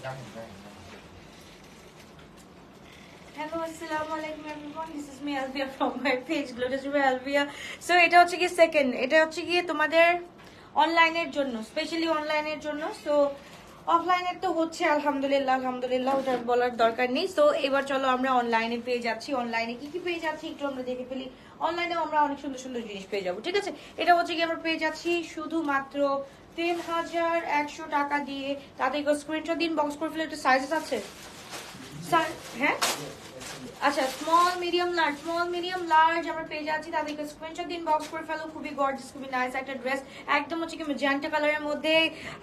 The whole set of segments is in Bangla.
Hello, assalamu alaikum everyone. This is me Alvia from my page Glorious Ruby Alvia. So এটা হচ্ছে কি সেকেন্ড, এটা হচ্ছে কি তোমাদের অনলাইনের জন্য, স্পেশালি অনলাইনের জন্য। সো অফলাইনের তো হচ্ছে আলহামদুলিল্লাহ, ওটা বলার দরকার নেই। সো এবার চলো আমরা অনলাইনে পেয়ে যাচ্ছি। অনলাইনে কি কি পেয়ে যাচ্ছি একটু আমরা দেখে ফেলি। অনলাইনেও আমরা অনেক সুন্দর সুন্দর জিনিস পেয়ে যাবো, ঠিক আছে। এটা হচ্ছে কি আমরা পেয়ে যাচ্ছি শুধুমাত্র 3100 টাকা দিয়ে। তাদেরকে স্ক্রিনশট দিন, বক্স করে ফেলে। একটা সাইজেস আছে, হ্যাঁ আচ্ছা, স্মল মিডিয়াম লার্জ আমরা পেয়ে যাচ্ছি। তাদেরকে স্ক্রিনশট দিন, বক্স করে ফেলো। খুবই গর্জিয়াস, খুবই নাইস একটা ড্রেস, একদম হচ্ছে কি ম্যাজেন্টা কালারের মধ্যে।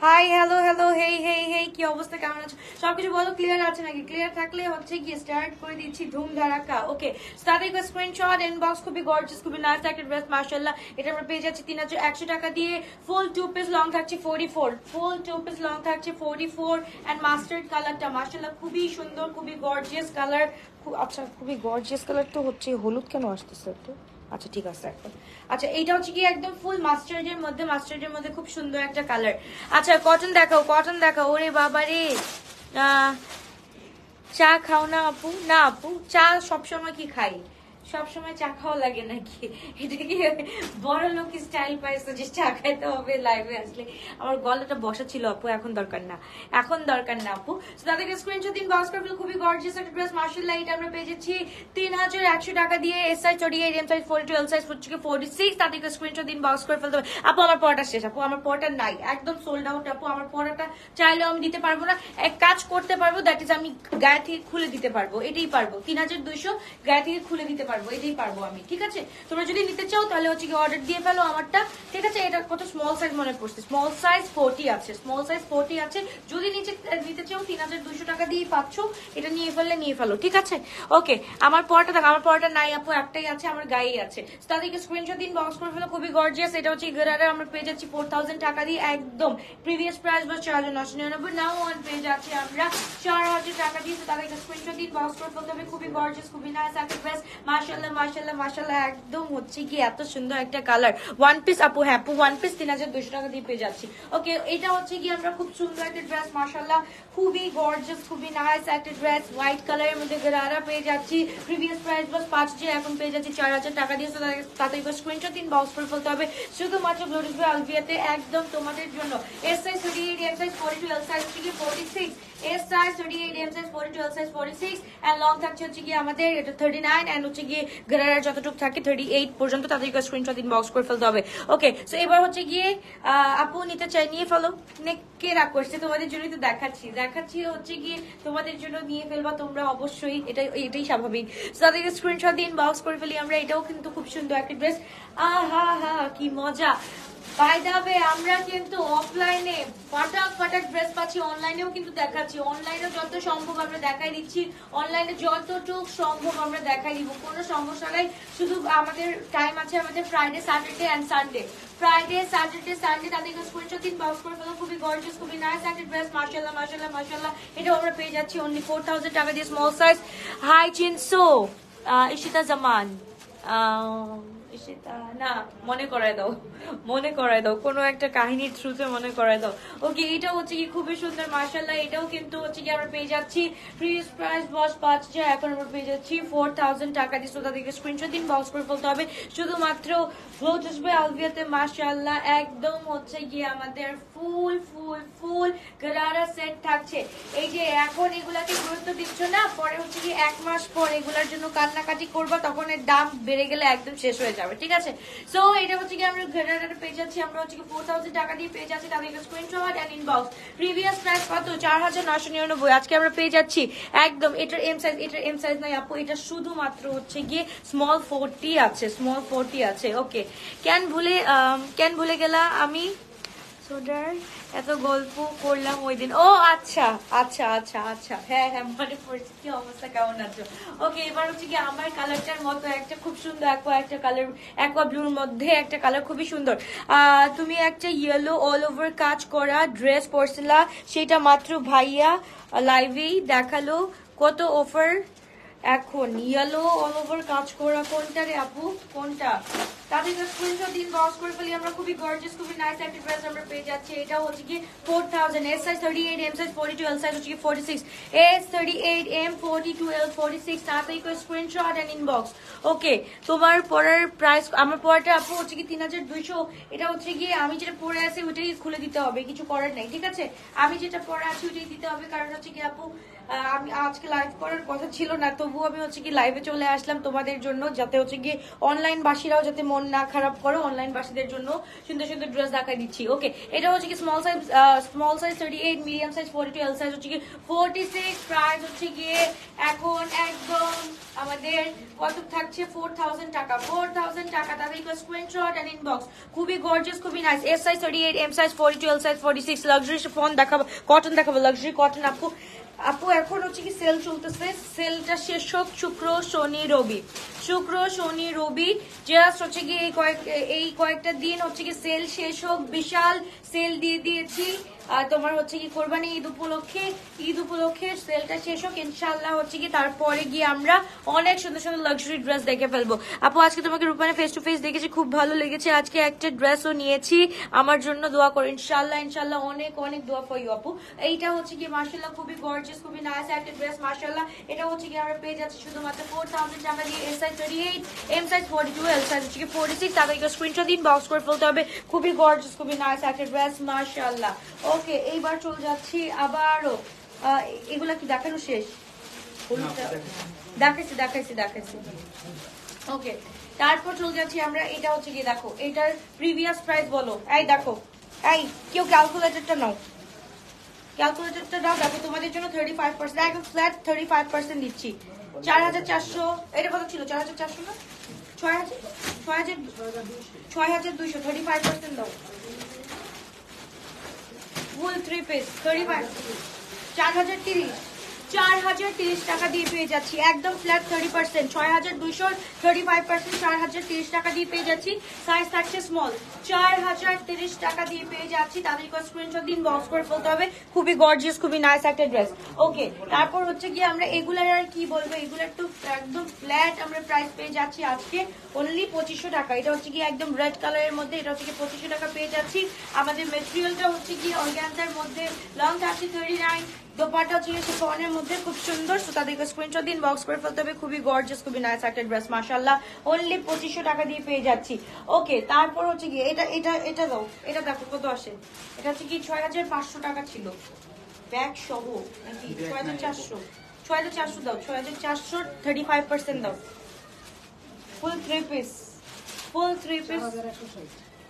হাই হ্যালো হেই কি অবস্থা, কেমন আছো? সবকিছু বলো, ক্লিয়ার আছে নাকি? ক্লিয়ার থাকলে হচ্ছে কি স্টার্ট করে দিচ্ছি ধুম ধারাকা। ওকে, তাদেরকে স্ক্রিনশট ইনবক্স। খুবই গর্জিয়াস, খুবই নাইস একটা ড্রেস, মাশাআল্লাহ। এটা আমরা পেয়ে যাচ্ছি 3100 টাকা দিয়ে। ফুল 2 পিস লং থাকছে 44, ফুল 2 পিস লং থাকছে 44 এন্ড মাস্টার্ড কালারটা মাশাআল্লাহ খুবই সুন্দর, খুবই গর্জিয়াস কালার। আচ্ছা, খুবই গর্জিয়াস কালার তো হচ্ছে, হলুদ কেন আসতেছে একটু? আচ্ছা ঠিক আছে এখন। আচ্ছা, এইটা হচ্ছে কি একদম ফুল মাস্টার্ডের মধ্যে খুব সুন্দর একটা কালার। আচ্ছা, কটন দেখাও। ওরে বাবা রে, চা খাও না আপু? না আপু, চা সবসময় কি খাই? সবসময় চা খাওয়া লাগে নাকি? এটা কি বড় লোক স্টাইল পাইছো যে চা খাইতে হবে লাইভে আসলে? আমার গলাটা বসা ছিল আপু, এখন দরকার না আপু। তাদেরকে স্ক্রিনশট দিন, বক্স করে। খুবই গর্জিয়াস একটা ড্রেস মাশাআল্লাহ। এটা আমরা পেয়ে যাচ্ছি 3100 টাকা দিয়ে। S size 38, M size 42, L size হচ্ছে 46। তাদেরকে স্ক্রিনশট দিন, বক্স করে ফেলতে হবে। আপু আমার পড়াটা শেষ, আপু আমার পড়াটা নাই, একদম সোল্ড আউট আপু। আমার পড়াটা চাইলেও আমি দিতে পারবো না। এক কাজ করতে পারবো, দ্যাট ইজ আমি গায়ে থেকে খুলে দিতে পারবো, এটাই পারবো। 3200 গায়ে থেকে খুলে দিতে পারবো, এটাই পারবো আমি, ঠিক আছে। তোমরা যদি নিতে চাও তাহলে হচ্ছে কি অর্ডার দিয়ে ফেলো আমারটা, ঠিক আছে। এটা কত স্মল সাইজ মনে পড়ছে, স্মল সাইজ 40 আছে। যদি নিতে চাও 3200 টাকা দিয়ে পাচ্ছ। এটা নিয়ে ফেলো, ঠিক আছে। ওকে, আমার পরটা দেখো, আমার পরটা নাই আপু, একটাই আছে, আমার গায়েই আছে। তাদেরকে স্ক্রিনশট দিন, বক্স করে ফেলো। খুবই গর্জিয়াস। এটা হচ্ছে গরারা আমরা পেয়ে যাচ্ছি 4000 টাকা দিয়ে, একদম প্রিভিয়াস প্রাইস বা 4999, নাও ওয়ান পেয়ে যাচ্ছি আমরা 4000 টাকা দিয়ে। তাদেরকে স্ক্রিনশট দিন, বক্স করে ফেলতে হবে। খুবই গর্জিয়াস, খুবই নাইস একটা ড্রেস মাশাআল্লাহ, একদম হচ্ছে কি এত সুন্দর একটা কালার। ওয়ান পিস আপু, হ্যাঁ আপু ওয়ান পিস 3200 টাকা দিয়ে পেয়ে যাচ্ছি। ওকে, এটা হচ্ছে কি আমরা খুব সুন্দর একটা ড্রেস মাশাআল্লাহ, খুবই গর্জিয়াস, খুবই নাইস একটা ড্রেস, হোয়াইট কালারের মধ্যে গরারা পেয়ে যাচ্ছি। প্রিভিয়াস প্রাইস বাস 5000, এখন পেয়ে যাচ্ছি 4000 টাকা দিয়ে। তাদেরকে স্ক্রিনশট দিন, বক্স করে ফেলতে হবে শুধুমাত্র গ্লোরিয়াস রুবি আলভিয়াতে, একদম তোমাদের জন্য। S size 38, M size 42, L size হচ্ছে কি 46। S size 38, M size 42, L size 46 and long থাকছে হচ্ছে কি আমাদের এটা 39 এন্ড হচ্ছে গিয়ে গরারার যতটুকু থাকে 38 পর্যন্ত। তাদেরকে স্ক্রিনশট দিন, বক্স করে ফেলতে হবে। ওকে, সো এবার হচ্ছে গিয়ে আপু নিতে চাই, নিয়ে ফেলো। কে রাগ করছে? তোমাদের জন্যই তো দেখাচ্ছি হচ্ছে গিয়ে তোমাদের জন্য নিয়ে ফেলবা তোমরা অবশ্যই, এটাই স্বাভাবিক। তাদেরকে স্ক্রিনশট দিন, বক্স করে ফেলি আমরা। এটাও কিন্তু খুব সুন্দর একটা ড্রেস, আহা কি মজা। বাই দ্য ওয়ে, আমরা কিন্তু অফলাইনে ফাটাক ড্রেস পাচ্ছি, অনলাইনেও কিন্তু দেখাচ্ছি। অনলাইনে যত সম্ভব আমরা দেখাই দিচ্ছি, অনলাইনে যতটুকু সম্ভব আমরা দেখাই দিব, কোনো সমস্যা নাই। শুধু আমাদের টাইম আছে আমাদের ফ্রাইডে, স্যাটারডে এন্ড সানডে। তাদেরকে স্ক্রিনশট দিন, বক্স করে ফেলো। খুবই গর্জিয়াস, খুবই নাইস একটা ড্রেস মাশাআল্লাহ। এটাও আমরা পেয়ে যাচ্ছি অনলি 4000 টাকা দিয়ে, স্মল সাইজ। হাই চিনসো, ইশিতা জামান, সেটা না, মনে করায় দাও কোনো একটা কাহিনীর থ্রুতে মনে করায় দাও। ওকে, এটা হচ্ছে কি খুবই সুন্দর মাশাআল্লাহ। এটাও কিন্তু হচ্ছে কি আমরা পেয়ে যাচ্ছি প্রিভিয়াস প্রাইস বস 5000, এখন আমরা পেয়ে যাচ্ছি 4000 টাকা দিয়ে। তাদেরকে স্ক্রিনশট দিন, বক্স করে ফেলতে হবে শুধুমাত্র গ্লোরিয়াস রুবি আলভিয়াতে মাশাআল্লাহ। একদম হচ্ছে গিয়ে আমাদের ফুল গরারা সেট থাকছে। এই যে এখন এগুলাকে গুরুত্ব দিচ্ছ না, পরে হচ্ছে কি 1 মাস পর এগুলার জন্য কান্নাকাটি করবা, তখন এর দাম বেড়ে গেলে একদম শেষ হয়ে যাবে, ঠিক আছে। সো এটা হচ্ছে কি আমরা গরারাটা পেয়ে যাচ্ছি, আমরা হচ্ছে কি 4000 টাকা দিয়ে পেয়ে যাচ্ছি। তাদেরকে screenshot and inbox. Previous price কত? 4999, আজকে আমরা পেয়ে যাচ্ছি একদম। এটার এম সাইজ নাই আপু, এটা শুধুমাত্র হচ্ছে গিয়ে স্মল 40 আছে। ওকে, কেন ভুলে গেলা আমি সোডার এত গল্প করলাম ওই দিন। ও আচ্ছা, হ্যাঁ মনে পড়ছে। কি অবস্থা, কেমন আছো? ওকে, এবার হচ্ছে কি আমার কালারটার মতো একটা খুব সুন্দর একটা কালার, অ্যাকোয়া ব্লুর মধ্যে একটা কালার, খুবই সুন্দর। তুমি একটা ইয়েলো অল ওভার কাজ করা ড্রেস পরছিলা, সেটা মাত্র ভাইয়া লাইভেই দেখালো। কত অফার এখন ইয়েলো অল ওভার কাজ করা কোনটা রে আপু, কোনটা? তাদের স্ক্রিনশট দিন, বক্স করে ফেলি আমরা। খুবই গর্জিয়াস, খুবই নাইস একটা ড্রেস আমরা পেয়ে যাচ্ছি। এটা হচ্ছে কি 4000, S size 38, M size 42, L size হচ্ছে কি 46, এস 38, এম 42, এল 46। তাড়াতাড়ি করে স্ক্রিনশট এন্ড ইনবক্স। ওকে, তোমার পরার প্রাইস, আমার পরাটা আপু হচ্ছে কি 3200। এটা হচ্ছে কি আমি যেটা পরে আছি ওইটাই খুলে দিতে হবে, কিছু করার নাই, ঠিক আছে? আমি যেটা পরে আছি ওইটাই দিতে হবে, কারণ হচ্ছে কি আপু আমি আজকে লাইভ করার কথা ছিল না, তবুও আমি হচ্ছে কি লাইভে চলে আসলাম তোমাদের জন্য, যাতে হচ্ছে কি অনলাইন বাসীরাও যাতে মন না খারাপ করো, অনলাইন বাসীদের জন্য সুন্দর সুন্দর ড্রেস দেখাই দিচ্ছি। ওকে, এটা হচ্ছে কি small size 38, medium size 42, L size হচ্ছে কি 46। প্রাইস হচ্ছে গিয়ে এখন একদম আমাদের কত থাকছে, 4000 টাকা। 4000 টাকা। তাদের স্ক্রিনশট এন্ড ইনবক্স। খুবই গর্জিয়াস, খুবই nice. S size 38, M size 42, L size 46। Luxury phone দেখাবো, কটন দেখাবো, লাক্সারি কটন। আপু এখন হচ্ছে কি সেল চলতেছে, সেলটা শেষ হোক শুক্র শনি রবি, শুক্র শনি রবি জাস্ট হচ্ছে কি এই কয়েকটা দিন হচ্ছে কি সেল শেষ হোক। বিশাল সেল দিয়ে দিয়েছি তোমার হচ্ছে কি কোরবানি ঈদ উপলক্ষে সেলটা শেষ হোক ইনশাল্লাহ। হচ্ছে কি তারপরে গিয়ে আমরা অনেক সুন্দর সুন্দর লাক্সারি ড্রেস দেখে ফেলবো। আপু আজকে তোমাকে রূপানে ফেস টু ফেস দেখেছি, খুব ভালো লেগেছে। আজকে একটা ড্রেসও নিয়েছি, আমার জন্য দোয়া করো ইনশাল্লাহ। ইনশাল্লাহ অনেক অনেক দোয়া ফর ইউ আপু। এইটা হচ্ছে কি মাশাআল্লাহ খুবই গর্জিয়াস, খুবই নাইস একটা ড্রেস মাশাআল্লাহ। এটা হচ্ছে কি আমরা পেয়ে যাচ্ছি শুধুমাত্র 4000 টাকা দিয়ে। S size 38, M size 42, L size হচ্ছে কি 46। তাদেরকে স্ক্রিনশট দিন, বক্স করে ফেলতে হবে। খুবই গর্জিয়াস, খুবই নাইস একটা ড্রেস মাশাআল্লাহ। ওকে, এইবার চলে যাচ্ছি আবারও এগুলা কি দেখানো শেষ? দেখাইছি। ওকে, তারপর চলে যাচ্ছি আমরা। এটা হচ্ছে কি দেখো, এটার প্রিভিয়াস প্রাইস বলো। এই দেখো, এই কেউ ক্যালকুলেটরটা নাও, ক্যালকুলেটরটা দাও। দেখো তোমাদের জন্য 35%, একদম ফ্ল্যাট 35% দিচ্ছি। 4400, এটা কত ছিল? 4400 না 6200, 35% দাও। ফুল 3 পিস 35, 4030 টাকা দিয়ে পেয়ে যাচ্ছি একদম ফ্ল্যাট 30%। 6200, 35%, 4030 টাকা দিয়ে পেয়ে যাচ্ছি। সাইজ থাকছে স্মল। 4030 টাকা দিয়ে পেয়ে যাচ্ছি। তাদেরকে স্ক্রিনশট দিন, বক্স করে ফেলতে হবে। খুবই গর্জিয়াস, খুবই নাইস একটা ড্রেস। ওকে, তারপর হচ্ছে কি আমরা এগুলার আর কি বলবো, এগুলার তো একদম ফ্ল্যাট আমরা প্রাইস পেয়ে যাচ্ছি আজকে অনলি 2500 টাকা। এটা হচ্ছে কি একদম রেড কালারের মধ্যে, এটা হচ্ছে কি 2500 টাকা পেয়ে যাচ্ছি। আমাদের মেটেরিয়ালটা হচ্ছে কি অর্গানজার মধ্যে, লং থাকছে 39, দোপাট্টা হচ্ছে শিফনের মধ্যে, খুব সুন্দর। তো তাদেরকে স্ক্রিনশট দিন, বক্স করে ফেলতে হবে। খুবই গর্জিয়াস, খুবই নাইস একটা ড্রেস মাশাআল্লাহ। অনলি 2500 টাকা দিয়ে পেয়ে যাচ্ছি। ওকে, তারপর হচ্ছে কি এটা দাও। এটা দেখো কত আসে। এটা হচ্ছে কি 6500 টাকা ছিল ব্যাগ সহ নাকি? 6400 দাও। 6400, 35% দাও। ফুল 3 পিস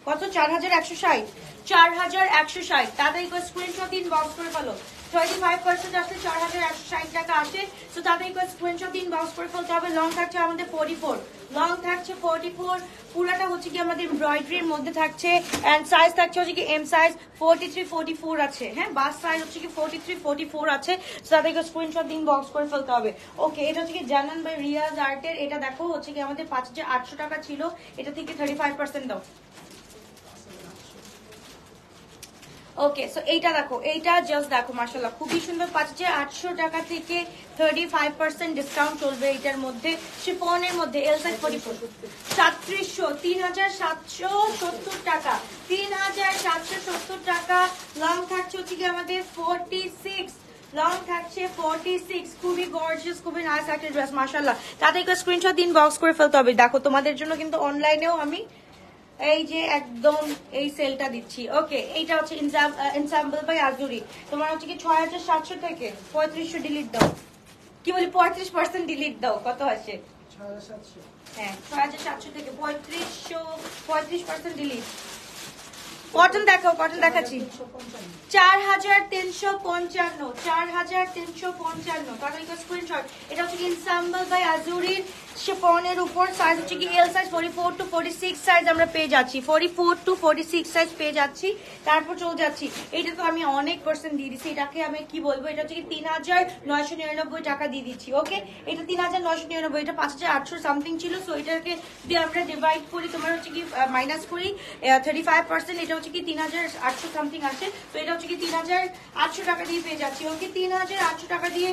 কত? 4160, 4160। তাদেরকে স্ক্রিনশট দিন, বক্স করে ফেলো। 25% আসলে 4160 টাকা আসে। তো তাদেরকে স্ক্রিনশট দিন, বক্স করে ফেলতে হবে। লং থাকছে আমাদের 44, লং থাকছে 44। পুরাটা হচ্ছে কি আমাদের এমব্রয়ডারির মধ্যে থাকছে। এন্ড সাইজ থাকছে হচ্ছে কি এম সাইজ 43, 44 আছে। হ্যাঁ, বাস সাইজ হচ্ছে কি 43, 44 আছে। তাদেরকে স্ক্রিনশট দিন, বক্স করে ফেলতে হবে। ওকে, এটা হচ্ছে কি জানান বাই রিয়াজ আর্টের। এটা দেখো হচ্ছে কি আমাদের 5800 টাকা ছিল, এটা থেকে 35% দাও। ওকে, সো এইটা দেখো, এইটা জাস্ট দেখো মাশাআল্লাহ খুবই সুন্দর। 5800 টাকা থেকে 35% ডিসকাউন্ট চলবে এটার মধ্যে, শিফনের মধ্যে। এল সাইজ 44, 3700, 3770 টাকা, 3770 টাকা। লং থাকছে হচ্ছে কি আমাদের 46, লং থাকছে 46। খুবই গর্জিয়াস, খুবই নাইস একটা ড্রেস মাশাআল্লাহ। তাদেরকে স্ক্রিনশট দিন, বক্স করে ফেলতে হবে। দেখো তোমাদের জন্য কিন্তু অনলাইনেও আমি এই যে একদম এই সেলটা দিচ্ছি। ওকে, এইটা হচ্ছে এনসাম্বল বাই আজুরি। তোমার হচ্ছে কি 6700 থেকে 3500 ডিলিট দাও। কি বলি 35% ডিলিট দাও, কত আসে? 6700। হ্যাঁ, 6700 থেকে 35% ডিলিট। কটন দেখাও, কটন দেখাচ্ছি। 4355, 4355। তাদেরকে স্ক্রিনশট। এটা হচ্ছে এনসাম্বল বাই আজুরির শিফনের উপর সাইজ হচ্ছে কি এল সাইজ 44 to 46 সাইজ আমরা পেয়ে যাচ্ছি, 44 to 46 সাইজ পেয়ে যাচ্ছি। তারপর চলে যাচ্ছি, এটা তো আমি অনেক পার্সেন্ট দিয়ে দিচ্ছি, এটাকে আমি কি বলবো, এটা হচ্ছে কি 3999 টাকা দিয়ে দিচ্ছি। ওকে, এটা 3999, এটা 5800 সামথিং ছিল। সো এটাকে দিয়ে আমরা ডিভাইড করি, তোমার হচ্ছে কি মাইনাস করি 35%, এটা হচ্ছে কি 3800 সামথিং আসে। তো এটা হচ্ছে কি 3800 টাকা দিয়ে পেয়ে যাচ্ছি। ওকে, 3800 টাকা দিয়ে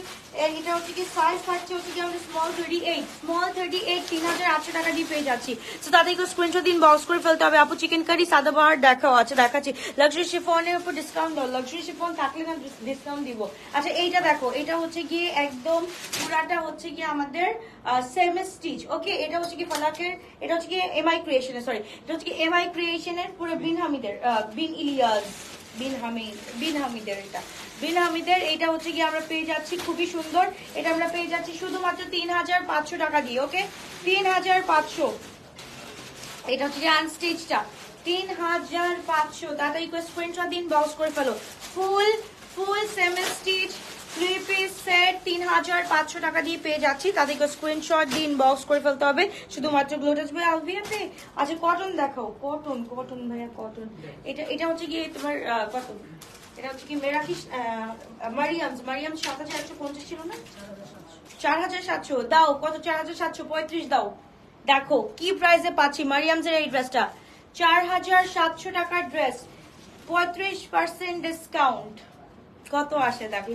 এটা হচ্ছে কি সাইজ থাকছে হচ্ছে কি আমাদের স্মল 38, স্মল 38 3800 টাকা দিয়ে পেয়ে যাচ্ছি। তো তাদেরকে স্ক্রিনশট দিন, বক্স করে ফেলতে হবে। আপু চিকেন কারি সাদাবাহার দেখাও, আচ্ছা দেখাচ্ছি। লাক্সারি শিফনের উপর ডিসকাউন্ট দাও, লাক্সারি শিফন থাকলে না ডিসকাউন্ট দিব। আচ্ছা এইটা দেখো, এটা হচ্ছে গিয়ে একদম পুরাটা হচ্ছে গিয়ে আমাদের সেমি স্টিচ। ওকে, এটা হচ্ছে কি ফালাকের, এটা হচ্ছে কি এমআই ক্রিয়েশনের, সরি এটা হচ্ছে কি এমআই ক্রিয়েশনের পুরো বিন হামিদের, বিন ইলিয়াস, বিন হামিদের, এটা বিন হামিদের। এটা হচ্ছে কি আমরা পেয়ে যাচ্ছি খুবই সুন্দর, এটা আমরা পেয়ে যাচ্ছি শুধুমাত্র 3500 টাকা দিয়ে। ওকে, 3500, এটা হচ্ছে যে আনস্টিচটা 3500। তাড়াতাড়ি করে স্ক্রিনশট দিন, বক্স করে ফেলো। ফুল সেমি স্টিচ 3 পিস সেট 3500 টাকা দিয়ে পেয়ে যাচ্ছি। তাদেরকে স্ক্রিনশট দিন, বক্স করে ফেলতে হবে শুধুমাত্র গ্লোটাস ভাই আলভিয়াতে। আচ্ছা কটন দেখাও, কটন ভাইয়া কটন, এটা হচ্ছে কি তোমার কটন, এটা হচ্ছে কি মেরাকিস মারিয়াম 7150 ছিল না, 4700 দাও। কত? 4735 দাও। দেখো কি প্রাইসে পাচ্ছি মারিয়ামসের এই ড্রেসটা, 4700 টাকার ড্রেস, 35% ডিসকাউন্ট। কত আসে দেখো,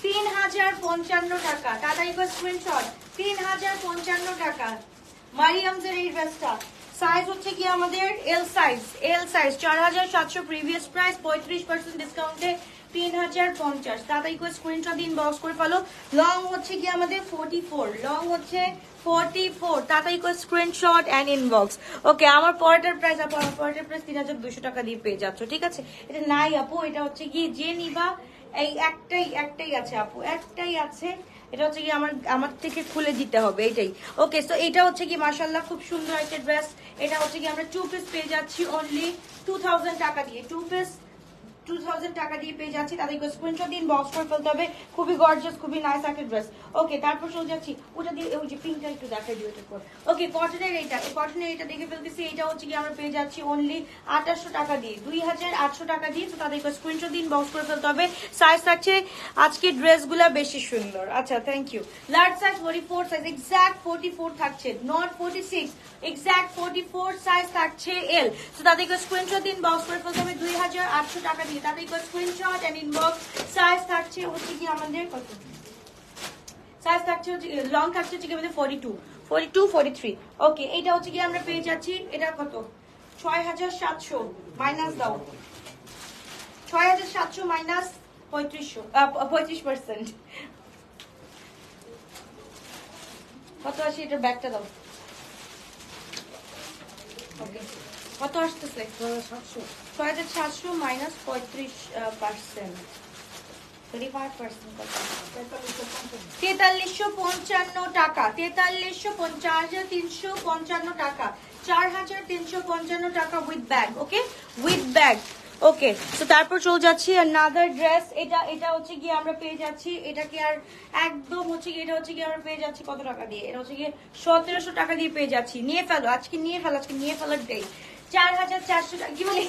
3055 টাকা। টাটাই স্ক্রিনশট, 3055 টাকা মারিয়ামসের এই ড্রেসটা। সাইজ হচ্ছে কি আমাদের এল সাইজ, 4700 প্রিভিয়াস প্রাইস, 35% ডিসকাউন্টে 3050। তাড়াতাড়ি করে স্ক্রিনশট দিন, বক্স করে ফেলো। লং হচ্ছে কি আমাদের 44, লং হচ্ছে 44। তাড়াতাড়ি করে স্ক্রিনশট এন্ড ইনবক্স। ওকে, আমার পরের প্রাইস আপু, আমার পরের প্রাইস 3200 টাকা দিয়ে পেয়ে যাচ্ছ, ঠিক আছে? এটা নাই আপু, এটা হচ্ছে কি যে নিবা এই একটাই আছে আপু, একটাই আছে। এটা হচ্ছে কি আমার থেকে খুলে দিতে হবে এইটাই। ওকে, সো এটা হচ্ছে কি মাশাআল্লাহ খুব সুন্দর একটা ড্রেস। এটা হচ্ছে কি আমরা 2 পিস পেয়ে যাচ্ছি অনলি 2000 টাকা দিয়ে, 2 পিস 2000 টাকা দিয়ে পেয়ে যাচ্ছি। তাদেরকে স্ক্রিনশট দিন, বক্স করে ফেলতে হবে। খুবই গর্জিয়াস, খুবই নাইস একটা ড্রেস। ওকে, তারপর চলে যাচ্ছি, ওটা দিয়ে ওই যে পিঙ্কটা একটু দেখাই দিও এটার পর। ওকে, কটনের এটা দেখে ফেলতেছি। এটা হচ্ছে কি আমরা পেয়ে যাচ্ছি অনলি 2800 টাকা দিয়ে, 2800 টাকা দিয়ে। তো তাদেরকে স্ক্রিনশট দিন, বক্স করে ফেলতে হবে। সাইজ থাকছে আজকে ড্রেসগুলা বেশি সুন্দর। আচ্ছা, thank you. Large size 44 size, exact 44 থাকছে, নট 46, এক্সাক্ট 44 সাইজ থাকছে এল। তো তাদেরকে স্ক্রিনশট দিন, বক্স করে ফেলতে হবে 2800 টাকা দিয়ে। তাদের স্ক্রিনশট এন্ড ইনবক্স। সাইজ থাকছে হচ্ছে কি আমাদের কত, সাইজ থাকছে হচ্ছে লং থাকছে হচ্ছে কি আমাদের 42, 43। ওকে, এটা হচ্ছে কি আমরা পেয়ে যাচ্ছি, এটা কত 6700 মাইনাস দাও, 6700 মাইনাস 35%। কত আসে এটার ব্যাগটা দাও। ওকে, কত আসতেছে 6700 মাইনাস 35%, 4355 টাকা, 4355 টাকা, 4355 টাকা with bag. Okay, with bag. Okay, তো তারপর চলে যাচ্ছি আনাদার ড্রেস। এটা হচ্ছে গিয়ে আমরা পেয়ে যাচ্ছি, এটাকে আর একদম হচ্ছে গিয়ে, এটা হচ্ছে গিয়ে আমরা পেয়ে যাচ্ছি কত টাকা দিয়ে, এটা হচ্ছে গিয়ে 1700 টাকা দিয়ে পেয়ে যাচ্ছি। নিয়ে ফেলো আজকে, নিয়ে ফেলার ডে। 4400 টাকা কি বলি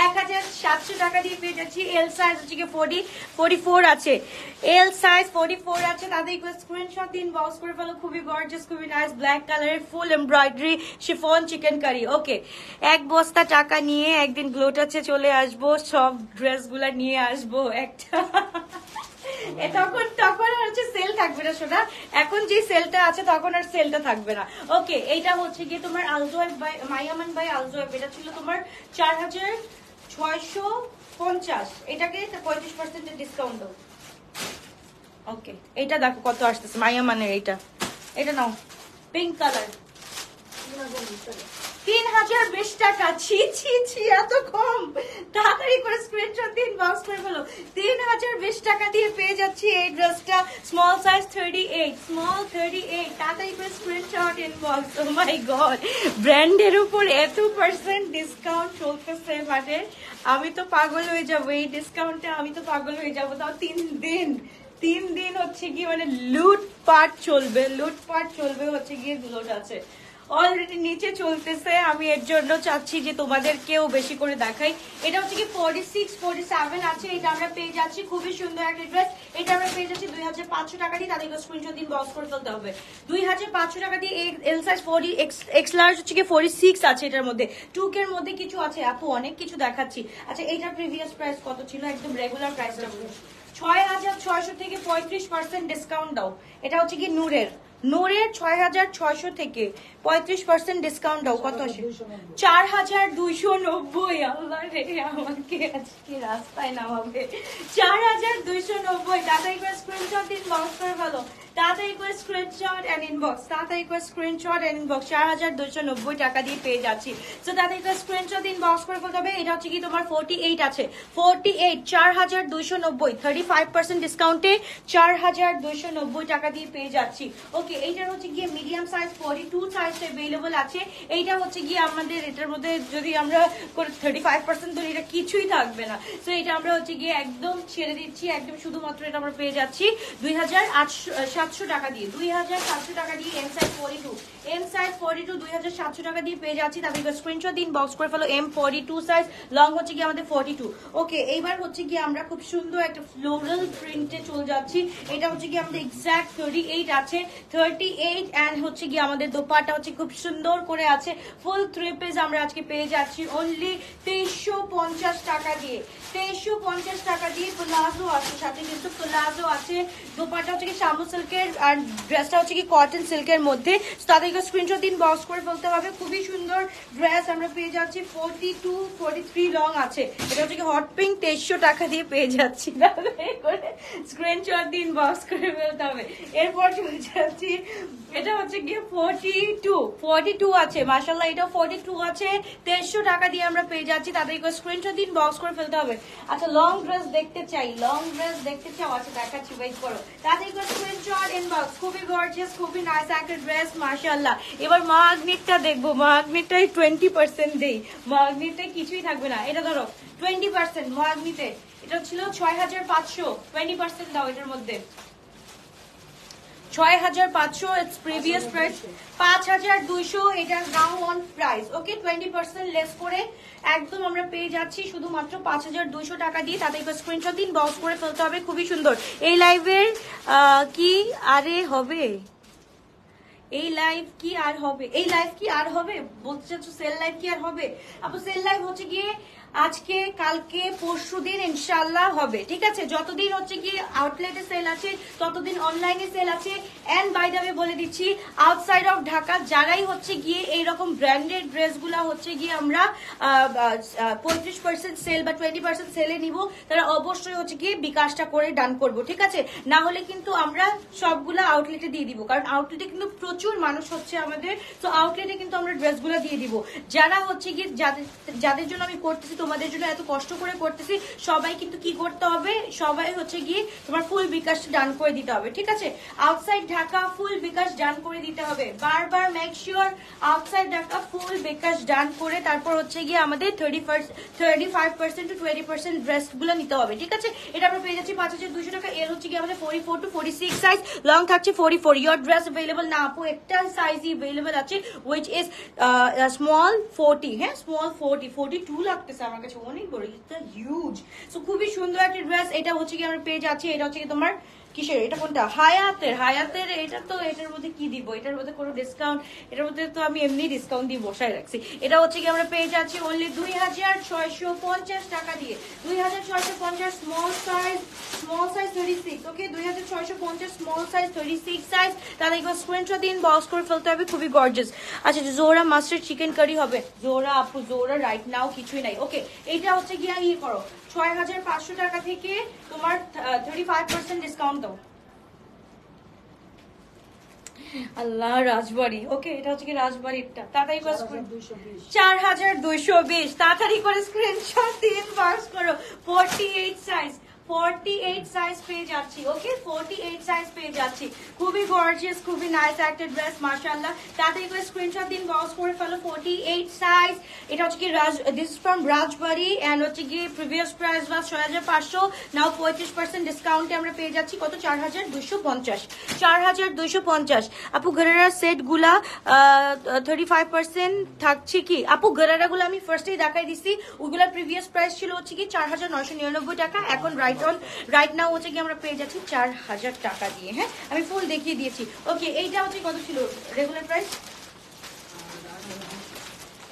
1700 টাকা দিয়ে পেয়ে যাচ্ছি। এল সাইজ হচ্ছে কি 44 আছে, এল সাইজ 44 আছে। তাদের স্ক্রিনশট দিন, বক্স করে ফেলো। খুবই গর্জিয়াস, খুবই নাইস, ব্ল্যাক কালারের full embroidery chiffon chikankari. Okay, এক বস্তা টাকা নিয়ে একদিন গ্লোটাচে চলে আসবো, সব ড্রেসগুলা নিয়ে আসবো একটা। তখন হচ্ছে সেল থাকবে না সোনা, এখন যে সেলটা আছে তখন আর সেলটা থাকবে না। ওকে, এইটা হচ্ছে গিয়ে তোমার আলজোয়েব বাই মাইয়ামান বাই আলজোয়েব, এটা ছিল তোমার 4650, এটাকে 35% ডিসকাউন্ট দাও। ওকে, এটা দেখো কত আসতেছে মাইয়ামানের, এটা নাও পিঙ্ক কালার, 3020 টাকা। ছি ছি ছি, এত কম। তাড়াতাড়ি করে স্ক্রিনশট দিন, বক্স করে ফেলো। 3020 টাকা দিয়ে পেয়ে যাচ্ছি এই ড্রেসটা, স্মল সাইজ 38, স্মল 38। তাড়াতাড়ি করে স্ক্রিনশট ইনবক্স। ও মাই গড, ব্র্যান্ডের উপর এত % ডিসকাউন্ট চলতেছে, মানে আমি তো পাগল হয়ে যাবো এই ডিসকাউন্টে, আমি তো পাগল হয়ে যাবো। তাও 3 দিন দিন হচ্ছে কি মানে লুটপাট চলবে হচ্ছে গিয়ে গুলোট আছে অলরেডি নিচে চলতেছে। আমি এর জন্য চাচ্ছি যে তোমাদেরকেও বেশি করে দেখাই। এটা হচ্ছে কি 46 47 আছে। এটা আমরা পেয়ে যাচ্ছি খুবই সুন্দর একটা ড্রেস। এটা আমরা পেয়ে যাচ্ছি 2500 টাকা দিয়ে। তাদেরকে স্ক্রিনশট দিন বক্স করে ফেলতে হবে। 2500 টাকা দিয়ে এল সাইজ 40 এক্স লার্জ হচ্ছে কি 46 আছে। এটার মধ্যে 2K এর মধ্যে কিছু আছে আপু, অনেক কিছু দেখাচ্ছি। আচ্ছা এটার প্রিভিয়াস প্রাইস কত ছিল? একদম রেগুলার প্রাইসটা 6600 থেকে 35% ডিসকাউন্ট দাও। এটা হচ্ছে কি নূরের 6600 থেকে 35% ডিসকাউন্ট দাও। কত আসে? 4290। আল্লাহ রে, আমাকে আজকে রাস্তায় নামাবে। 4290। তাড়াতাড়ি করে স্ক্রিনশট দিন বক্স করে ফেলো। তাড়াতাড়ি করে স্ক্রিনশট এন্ড ইনবক্স। 4290 টাকা দিয়ে পেয়ে যাচ্ছি। তো তাড়াতাড়ি করে স্ক্রিনশট দিন বক্স করে ফেলতে হবে। এটা হচ্ছে কি তোমার 48 আছে। 48 4290 35% ডিসকাউন্টে 4290 টাকা দিয়ে পেয়ে যাচ্ছি। ওকে, এইটার হচ্ছে গিয়ে মিডিয়াম সাইজ 42 সাইজ अवेलेबल আছে। এইটা হচ্ছে গিয়ে আমাদের এটার মধ্যে যদি আমরা 35% তো এটা কিছুই থাকবে না। তো এটা আমরা হচ্ছে গিয়ে একদম ছেড়ে দিচ্ছি, একদম শুধুমাত্র এটা আমরা পেয়ে যাচ্ছি 2700 টাকা দিয়ে। 2700 টাকা দিয়ে এম সাইজ 42 2700 টাকা দিয়ে পেয়ে যাচ্ছি। তাদেরকে স্ক্রিনশট দিন বক্স করে ফেলো। M42 সাইজ, লং হচ্ছে গিয়ে আমাদের 42। ওকে, এইবার হচ্ছে গিয়ে আমরা খুব সুন্দর একটা ফ্লোরাল প্রিন্টে চলে যাচ্ছি। এটা হচ্ছে গিয়ে আমাদের এক্সাক্ট 38 আছে। 38 এন্ড হচ্ছে গিয়ে আমাদের দোপাট্টা হচ্ছে খুব সুন্দর করে আছে। ফুল 3 পিস আমরা আজকে পেয়ে যাচ্ছি অনলি 2350 টাকা দিয়ে। 2350 টাকা দিয়ে প্লাজো আছে, সাথে কিন্তু প্লাজো আছে। দোপাট্টা হচ্ছে কি শামু সিল্কের আর ড্রেসটা হচ্ছে কি কটন সিল্কের মধ্যে। তাদেরকে স্ক্রিনশট দিন বক্স করে ফেলতে হবে। খুবই সুন্দর ড্রেস আমরা পেয়ে যাচ্ছি। 42 43 লং আছে। এটা হচ্ছে কি হট পিঙ্ক। 2300 টাকা দিয়ে পেয়ে যাচ্ছি। স্ক্রিনশট দিন বক্স করে ফেলতে হবে। এরপর চলে যাচ্ছি, এটা হচ্ছে গিয়ে 42 আছে। মাশাআল্লাহ, এটা 42 আছে। 2300 টাকা দিয়ে আমরা পেয়ে যাচ্ছি। তাদেরকে স্ক্রিনশট দিন বক্স করে ফেলতে হবে। আচ্ছা লং ড্রেস দেখতে চাই, আচ্ছা দেখাচ্ছি, ওয়েট করো। তাদেরকে স্ক্রিনশট ইনবক্স। খুবই গর্জিয়াস, খুবই নাইস একটা ড্রেস মাশাআল্লাহ। এবার মাগনেটটা দেখবো, মাগনেটটাই 20% দেই, মাগনেটটাই কিছুই থাকবে না। এটা ধরো 20% মাগনেটে। এটা ছিল 6500, 20% দাও এটার মধ্যে। 6500 ইটস প্রিভিয়াস প্রাইস 5200। এটা নাও অন প্রাইস। ওকে, 20% লেস করে একদম আমরা পেয়ে যাচ্ছি শুধুমাত্র 5200 টাকা দিয়ে। তাদেরকে স্ক্রিনশট দিন বক্স করে ফেলতে হবে। খুবই সুন্দর। এই লাইভের কি আরে হবে? এই লাইভ কি আর হবে? এই লাইভ কি আর হবে বলতে চাচ্ছ? সেল লাইভ কি আর হবে? আপু সেল লাইভ হচ্ছে গিয়ে আজকে, কালকে, পরশুদিন ইনশাআল্লাহ হবে। ঠিক আছে, যতদিন হচ্ছে গিয়ে আউটলেটে সেল আছে ততদিন অনলাইনে সেল আছে। এন্ড বাই দ্য ওয়ে বলে দিচ্ছি, আউটসাইড অফ ঢাকা যারাই হচ্ছে গিয়ে এইরকম ব্র্যান্ডেড ড্রেসগুলো হচ্ছে গিয়ে আমরা 35% সেল বা 20% সেলে নিব, তারা অবশ্যই হচ্ছে গিয়ে বিকাশটা করে ডান করব। ঠিক আছে, না হলে কিন্তু আমরা সবগুলো আউটলেটে দিয়ে দিব, কারণ আউটলেটে কিন্তু প্রচুর মানুষ হচ্ছে আমাদের। তো আউটলেটে কিন্তু আমরা ড্রেসগুলো দিয়ে দিব। যারা হচ্ছে গিয়ে যাদের জন্য আমি করতেছি, তোমাদের জন্য এত কষ্ট করে করতেছি, সবাই কিন্তু কি করতে হবে? সবাই হচ্ছে গিয়ে তোমার ফুল বিকাশ ডান করে দিতে হবে। ঠিক আছে, আউটসাইড ঢাকা ফুল বিকাশ ডান করে দিতে হবে। বারবার মেক শিওর আউটসাইড ঢাকা ফুল বিকাশ ডান করে তারপর হচ্ছে গিয়ে আমাদের 35% to 20% ড্রেস গুলো নিতে হবে। ঠিক আছে, এটা আমরা পেয়ে যাচ্ছি 5200 টাকা। এর হচ্ছে গিয়ে আমাদের 44 to 46 সাইজ, লং থাকছে 44। ইয়োর ড্রেস अवेलेबल না আপু, একটা সাইজই अवेलेबल আছে, which is small 40। হ্যাঁ, স্মল 40, 42 লাগতেছে আমার কাছে অনেক বড়, এটা হিউজ। সো খুবই সুন্দর একটা ড্রেস। এটা হচ্ছে কি আমরা পেয়ে যাচ্ছি, এটা হচ্ছে কি তোমার কিসের, এটা কোনটা? হায়াতের। এটা তো এটার মধ্যে কি দিব? এটার মধ্যে কোনো ডিসকাউন্ট, এটার মধ্যে তো আমি এমনি ডিসকাউন্ট দিয়ে বসায় রাখছি। এটা হচ্ছে কি আমরা পেয়ে যাচ্ছি অনলি 2650 টাকা দিয়ে। 2650 স্মল সাইজ 36। ওকে, 2650 স্মল সাইজ 36 সাইজ। তাহলে একবার স্ক্রিনশট দিন বক্স করে ফেলতে হবে। খুবই গর্জিয়াস। আচ্ছা, জোহরা মাস্টার চিকেন কারি হবে। জোহরা আপু, জোহরা রাইট নাও কিছুই নাই। ওকে, এটা হচ্ছে গিয়ে ই করো 6500 টাকা থেকে তোমার 35% ডিসকাউন্ট দাও। আল্লাহ, রাজবাড়ি। ওকে, এটা হচ্ছে কি রাজবাড়িটা। তাড়াতাড়ি করে 4220। তাড়াতাড়ি করে স্ক্রিনশট দিন বক্স করো। 48 সাইজ 48 সাইজ পেয়ে যাচ্ছি। ওকে 48 সাইজ পেয়ে যাচ্ছি, খুবই গর্জিয়াস, খুবই নাইস একটা ড্রেস মাশাআল্লাহ। তাড়াতাড়ি করে স্ক্রিনশট দিন, বক্স করে ফেলো। 48 সাইজ, এটা হচ্ছে কি this is from Rajbari and হচ্ছে কি প্রিভিয়াস প্রাইস ওয়াজ 6500, নাও 35% ডিসকাউন্টে আমরা পেয়ে যাচ্ছি কত 4250। 4250 আপু গরারা সেট গুলা 35% থাকছে কি আপু? গরারা গুলো আমি ফার্স্টেই দেখাই দিছি, ওগুলা প্রিভিয়াস প্রাইস ছিল হচ্ছে কি 4999 টাকা, এখন রাইট নাও হচ্ছে কি আমরা পেয়ে যাচ্ছি 4000 টাকা দিয়ে। হ্যাঁ আমি ফুল দেখিয়ে দিয়েছি। ওকে এইটা হচ্ছে কত ছিল রেগুলার প্রাইস?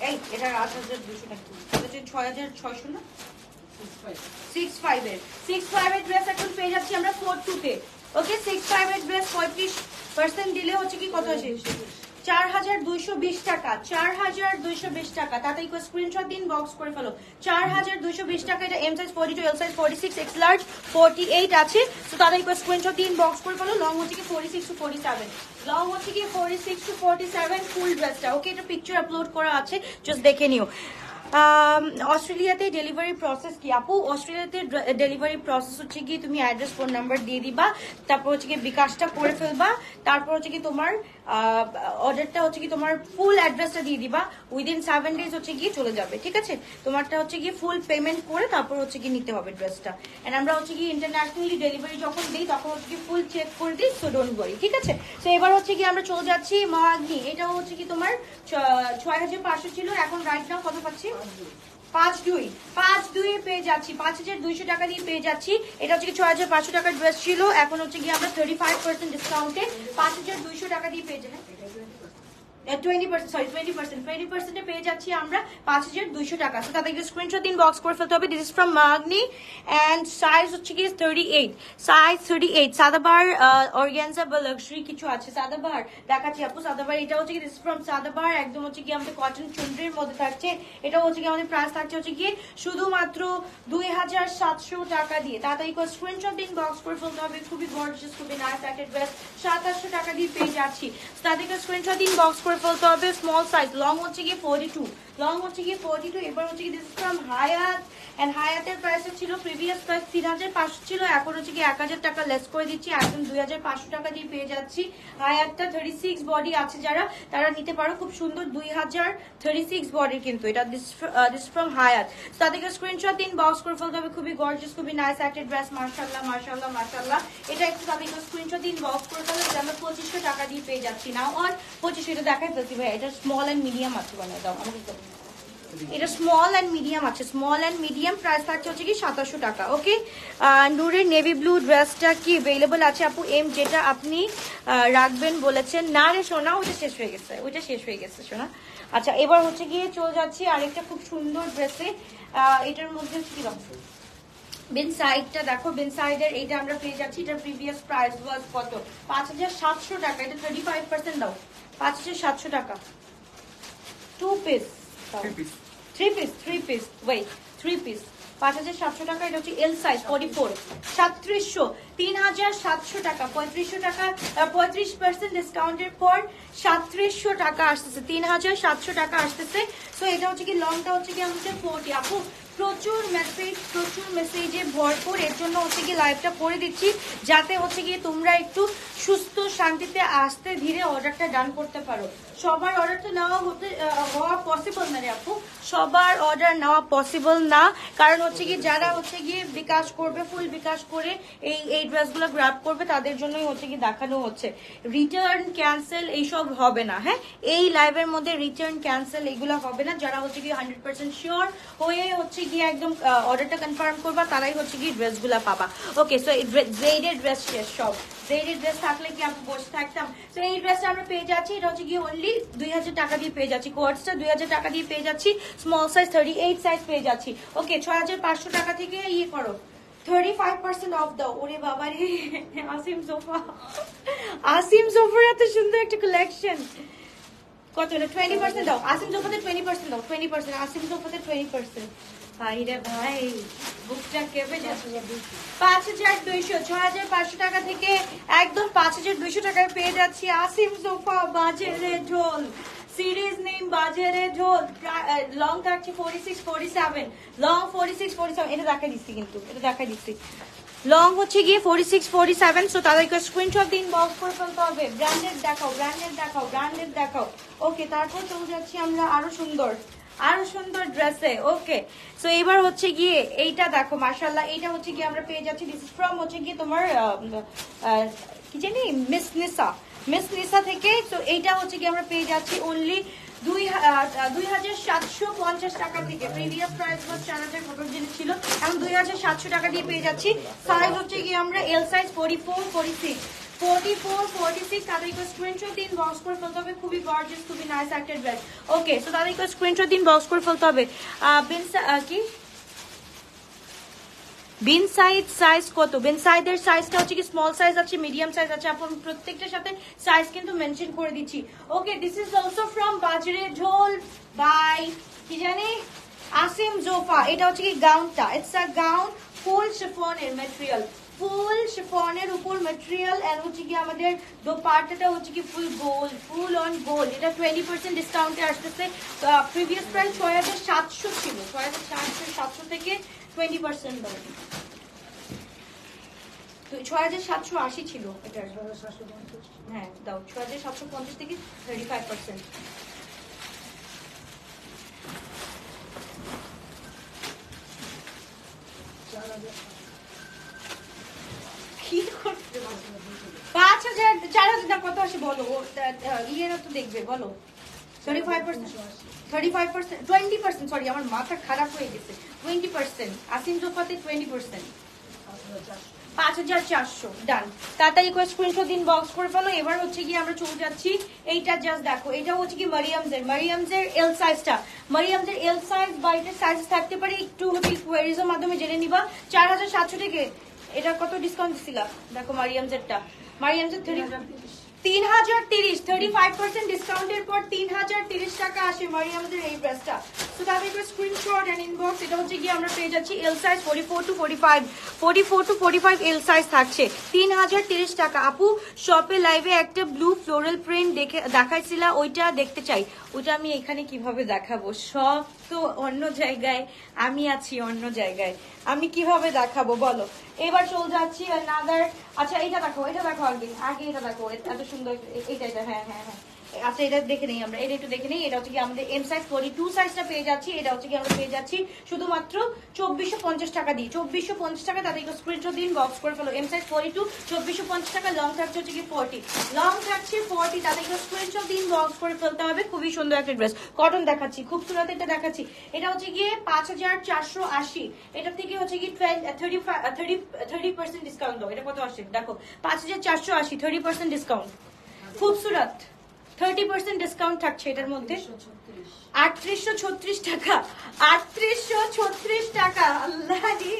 এই এটা 8200 টাকা, এটা হচ্ছে 6600 না 65 এর ড্রেস এখন পেয়ে যাচ্ছি আমরা 42 তে। ওকে 65 এর ড্রেস 35% দিলে হচ্ছে কি কত আসে? 4220 টাকা। 4220 টাকা, তাতে স্ক্রিনশট দিন, বক্স করে ফেলো। 4220 টাকা, এটা M size 42, L size 46, X large 48 আছে। তো তাতে স্ক্রিনশট দিন, বক্স করে ফেলো। লং হচ্ছে কি 46 to 47, লং হচ্ছে কি 46 to 47 ফুল ড্রেসটা। ওকে এটা পিকচার আপলোড করা আছে, জাস্ট দেখে নিও। অস্ট্রেলিয়াতে ডেলিভারি প্রসেস কি আপু? অস্ট্রেলিয়াতে ডেলিভারি প্রসেস হচ্ছে কি তুমি অ্যাড্রেস ফোন নাম্বার দিয়ে দিবা, তারপর হচ্ছে কি বিকাশটা করে ফেলবা, তারপর হচ্ছে কি তোমার অর্ডারটা হচ্ছে কি তোমার ফুল অ্যাড্রেসটা দিয়ে দিবা, উইদিন 7 days হচ্ছে গিয়ে চলে যাবে। ঠিক আছে, তোমারটা হচ্ছে গিয়ে ফুল পেমেন্ট করে তারপর হচ্ছে কি নিতে হবে ড্রেসটা। এন্ড আমরা হচ্ছে কি ইন্টারন্যাশনালি ডেলিভারি যখন দিই তখন হচ্ছে কি ফুল চেক করে দিই, সো ডোন্ট ওয়ারি। ঠিক আছে, তো এবার হচ্ছে কি আমরা চলে যাচ্ছি মহাগ্নি। এটাও হচ্ছে কি তোমার 6500 ছিল, এখন রাইট নাও কত পাচ্ছি? 52 পেয়ে যাচ্ছি, 5200 টাকা দিয়ে পেয়ে যাচ্ছি। এটা হচ্ছে কি 6500 টাকার ড্রেস ছিল, এখন হচ্ছে কি আমরা 35% ডিসকাউন্টে 5200 টাকা দিয়ে পেয়ে যাই। 20% পেয়ে যাচ্ছি আমরা 5200 টাকা। তো তাদেরকে স্ক্রিনশট দিন, বক্স করে ফেলতে হবে। দিস ইজ ফ্রম মাগনি এন্ড সাইজ হচ্ছে কি 38, সাইজ 38। সাদাবার অর্গানজা বা লাক্সারি কিছু আছে, সাদাবার দেখাচ্ছি আপু। সাদাবার এটা হচ্ছে কি দিস ফ্রম সাদাবার, একদম হচ্ছে কি আমাদের কটন চুনরির মধ্যে থাকছে। এটা হচ্ছে কি আমাদের প্রাইস থাকছে হচ্ছে কি শুধুমাত্র 2700 টাকা দিয়ে। তাড়াতাড়ি করে স্ক্রিনশট দিন, বক্স করে ফেলতে হবে। খুবই গর্জিয়াস, খুবই নাইস একটা ড্রেস 2700 টাকা দিয়ে পেয়ে যাচ্ছি। তাদেরকে স্ক্রিনশট দিন, বক্স করে ফেলতে হবে। স্মল সাইজ, লং হচ্ছে কি 42, লং হচ্ছে কি 42। এবার হচ্ছে কি দিস ফ্রম হায়াত এন্ড হায়াতের প্রাইস ছিল প্রিভিয়াস প্রাইস 3500 ছিল, এখন হচ্ছে কি 1000 টাকা লেস করে দিচ্ছি, একদম 2500 টাকা দিয়ে পেয়ে যাচ্ছি। হায়াতটা 36 বডি আছে যারা, তারা নিতে পারো, খুব সুন্দর 2036 বডি কিন্তু এটা। দিস ফ্রম হায়াত। তাদেরকে স্ক্রিনশট দিন, বক্স করে ফেলতে হবে। খুবই গর্জিয়াস, খুবই নাইস একটা ড্রেস মাশাআল্লাহ মাশাআল্লাহ মাশাআল্লাহ। এটা একটু তাদেরকে স্ক্রিনশট দিন, বক্স করে ফেলতে হবে। আমরা 2500 টাকা দিয়ে পেয়ে যাচ্ছি না, অন 2500। এটা দেখাই ফেলছি ভাই, এটা স্মল এন্ড মিডিয়াম আছে, বানিয়ে দাও আমাকে। এটা স্মল এন্ড মিডিয়াম আছে, স্মল এন্ড মিডিয়াম প্রাইস থাকছে হচ্ছে কি 2700 টাকা। ওকে নূরের নেভি ব্লু ড্রেসটা কি अवेलेबल আছে আপু? এম যেটা আপনি রাখবেন বলেছেন না রে সোনা, ওইটা শেষ হয়ে গেছে, ওইটা শেষ হয়ে গেছে সোনা। আচ্ছা এবার হচ্ছে গিয়ে চলে যাচ্ছি আরেকটা খুব সুন্দর ড্রেসে। এটার মধ্যে হচ্ছে কি রকম বিন সাইডটা দেখো, বিন সাইডের এইটা আমরা পেয়ে যাচ্ছি। এটার প্রিভিয়াস প্রাইস ওয়াজ কত? 5700 টাকা। এটা 35% দাও, 5700 টাকা। 2 পিস, 3 পিস ওয়েট 3 পিস 5700 টাকা। এটা হচ্ছে এল সাইজ 44, 3700, 3700 টাকা। 3500 টাকা 35% ডিসকাউন্টের পর 3700 টাকা আসতেছে, 3700 টাকা আসতেছে। সো এটা হচ্ছে কি লংটা হচ্ছে কি আমাদের 40 আপু। প্রচুর মেসেজে ভরপুর, এর জন্য হচ্ছে কি লাইভটা করে দিচ্ছি, যাতে হচ্ছে কি তোমরা একটু সুস্থ শান্তিতে আস্তে ধীরে অর্ডারটা ডান করতে পারো। সবার অর্ডারটা হওয়া পসিবল না রে আপু, সবার অর্ডার নেওয়া পসিবল না, কারণ হচ্ছে কি যারা হচ্ছে গিয়ে বিকাশ করবে, ফুল বিকাশ করে এই ড্রেসগুলো গ্র্যাব করবে, তাদের জন্যই হচ্ছে কি দেখানো হচ্ছে। রিটার্ন ক্যান্সেল এইসব হবে না। হ্যাঁ এই লাইভের মধ্যে রিটার্ন ক্যান্সেল এগুলো হবে না। যারা হচ্ছে কি 100% শিওর হয়ে হচ্ছে গিয়ে একদম অর্ডারটা কনফার্ম করবা, তারাই হচ্ছে কি ড্রেসগুলো পাবা। ওকে সো জেডের ড্রেস শেষ, সব জেডের ড্রেস থাকলে কি আমি বসে থাকতাম? তো এই ড্রেসটা আমরা পেয়ে যাচ্ছি, এটা হচ্ছে গিয়ে অনলি 2000 টাকা দিয়ে পেয়ে যাচ্ছি। কোয়ার্টসটা 2000 টাকা দিয়ে পেয়ে যাচ্ছি, স্মল সাইজ 38 সাইজ পেয়ে যাচ্ছি। ওকে 6500 টাকা থেকে ইয়ে করো 35% অফ দাও। ওরে বাবা রে, আসিম সোফার এত সুন্দর একটা কালেকশন। কত এটা? 20% দাও। আসিম সোফাতে 20% দাও, 20%। আসিম সোফাতে 20%। ভাই রে ভাই, বুকটা কেঁপে যাচ্ছে। 5200, 6500 টাকা থেকে একদম 5200 টাকায় পেয়ে যাচ্ছি আসিম সোফা বাজেরে ঢোল। সিরিজ নেম বাজেরে ঢোল। লং থাকছে 46, 47, লং 46, 47। এটা দেখাই দিচ্ছি, কিন্তু এটা দেখাই দিচ্ছি। লং হচ্ছে গিয়ে 46 47। সো তাদেরকে স্ক্রিনশট দিন, বক্স করে ফেলতে হবে। ব্র্যান্ডেড দেখাও, ব্র্যান্ডেড দেখাও, ব্র্যান্ডেড দেখাও। ওকে, তারপর চলে যাচ্ছি আমরা আরো সুন্দর ড্রেসে। ওকে, সো এবার হচ্ছে গিয়ে এইটা দেখো, মাশাআল্লাহ, এইটা হচ্ছে গিয়ে আমরা পেয়ে যাচ্ছি, দিস ইজ ফ্রম হচ্ছে গিয়ে তোমার কি জানি, মিস নিসা থেকে। তো এইটা হচ্ছে গিয়ে আমরা পেয়ে যাচ্ছি অনলি 2750 টাকা থেকে। প্রিভিয়াস প্রাইস 4000 কত জিনিস ছিল, এখন 2700 টাকা দিয়ে পেয়ে যাচ্ছি। সাইজ হচ্ছে গিয়ে আমরা এল সাইজ 44 46 তাদেরকে স্ক্রিনশট দিন, বক্স করে ফেলতে হবে। খুবই গর্জিয়াস, খুবই নাইস একটা ড্রেস। ওকে, সো তাদেরকে স্ক্রিনশট দিন, বক্স করে ফেলতে হবে। কি বিন সাইজ কত? বিন সাইডের সাইজটা হচ্ছে কি স্মল সাইজ আছে, মিডিয়াম সাইজ আছে, আপন প্রত্যেকটার সাথে সাইজ কিন্তু মেনশন করে দিচ্ছি। ওকে, দিস ইজ অলসো ফ্রম বাজরে ঝোল বাই কি জানি আসিম জোফা। এটা হচ্ছে কি গাউনটা, ইটস আ গাউন, ফুল শিফনের ম্যাটেরিয়াল, ফুল শিফনের উপর ম্যাটেরিয়াল। এন্ড হচ্ছে কি আমাদের দোপাট্টাটা হচ্ছে কি ফুল অন গোল্ড। এটা 20% ডিসকাউন্টে আসতেছে। প্রিভিয়াস প্রাইস 6700 ছিল, 6700 থেকে 20% দাও। 6780 ছিল এটা। হ্যাঁ দাও, 6750 থেকে 35%। কি করতে 5000 4000 কত আসে বলো? ইয়ের তো দেখবে বলো। 35%, 20%, সরি আমার মাথা খারাপ হয়ে গেছে। 20% আসিম জোফাতে 20%, 5400। ডান, তাড়াতাড়ি করে স্ক্রিনশট দিন, বক্স করে ফেলো। এবার হচ্ছে কি আমরা চলে যাচ্ছি, এইটা জাস্ট দেখো, এটা হচ্ছে কি মারিয়ামসের এল সাইজটা। মারিয়ামসের এল সাইজ বা এটার সাইজ থাকতে পারে, একটু হচ্ছে কোয়ারিজের মাধ্যমে জেনে নিবা। 4700 থেকে এটা কত ডিসকাউন্ট ছিল দেখো। মারিয়ামসেরটা, মারিয়ামসের 3030, 35% ডিসকাউন্টের পর 3030 টাকা আসে মারিয়ামদের এই ড্রেসটা। তো তাদের স্ক্রিনশট এন্ড ইনবক্স। এটা হচ্ছে কি আমরা পেয়ে যাচ্ছি L size 44 to 45 L size থাকছে, 3030 টাকা। আপু শপে লাইভে একটা ব্লু ফ্লোরাল প্রিন্ট দেখাইছিলা, ওইটা দেখতে চাই। ওইটা আমি এখানে কিভাবে দেখাবো? সব তো অন্য জায়গায়, আমি আছি অন্য জায়গায়, আমি কিভাবে দেখাবো বলো? এবার চলে যাচ্ছি নাদার। আচ্ছা এটা দেখো, এটা দেখো, আগে এটা দেখো, এত সুন্দর এটা। হ্যাঁ, আচ্ছা এটা দেখে নেই আমরা, এটা একটু দেখে নেই। এটা হচ্ছে কি আমাদের এম সাইজ 42 সাইজটা পেয়ে যাচ্ছি। এটা হচ্ছে কি আমরা পেয়ে যাচ্ছি শুধুমাত্র 2450 টাকা দিই। 2450 টাকা, তাদেরকে স্ক্রিনশট দিন, বক্স করে ফেলো। এম সাইজ 42, 2450 টাকা। লং থাকছে হচ্ছে কি 40, লং থাকছে 40, তাদেরকে স্ক্রিনশট দিন, বক্স করে ফেলতে হবে। খুবই সুন্দর একটা ড্রেস, কটন দেখাচ্ছি, খুব সুন্দর এটা দেখাচ্ছি। এটা হচ্ছে গিয়ে 5480। এটা থেকে হচ্ছে কি 30% ডিসকাউন্ট দাও। এটা কত আসে দেখো, 5480, 30% ডিসকাউন্ট, খুবসুরত। 30% ডিসকাউন্ট থাকছে এটার মধ্যে। 3836 টাকা, 3836 টাকা। আল্লাহ রে,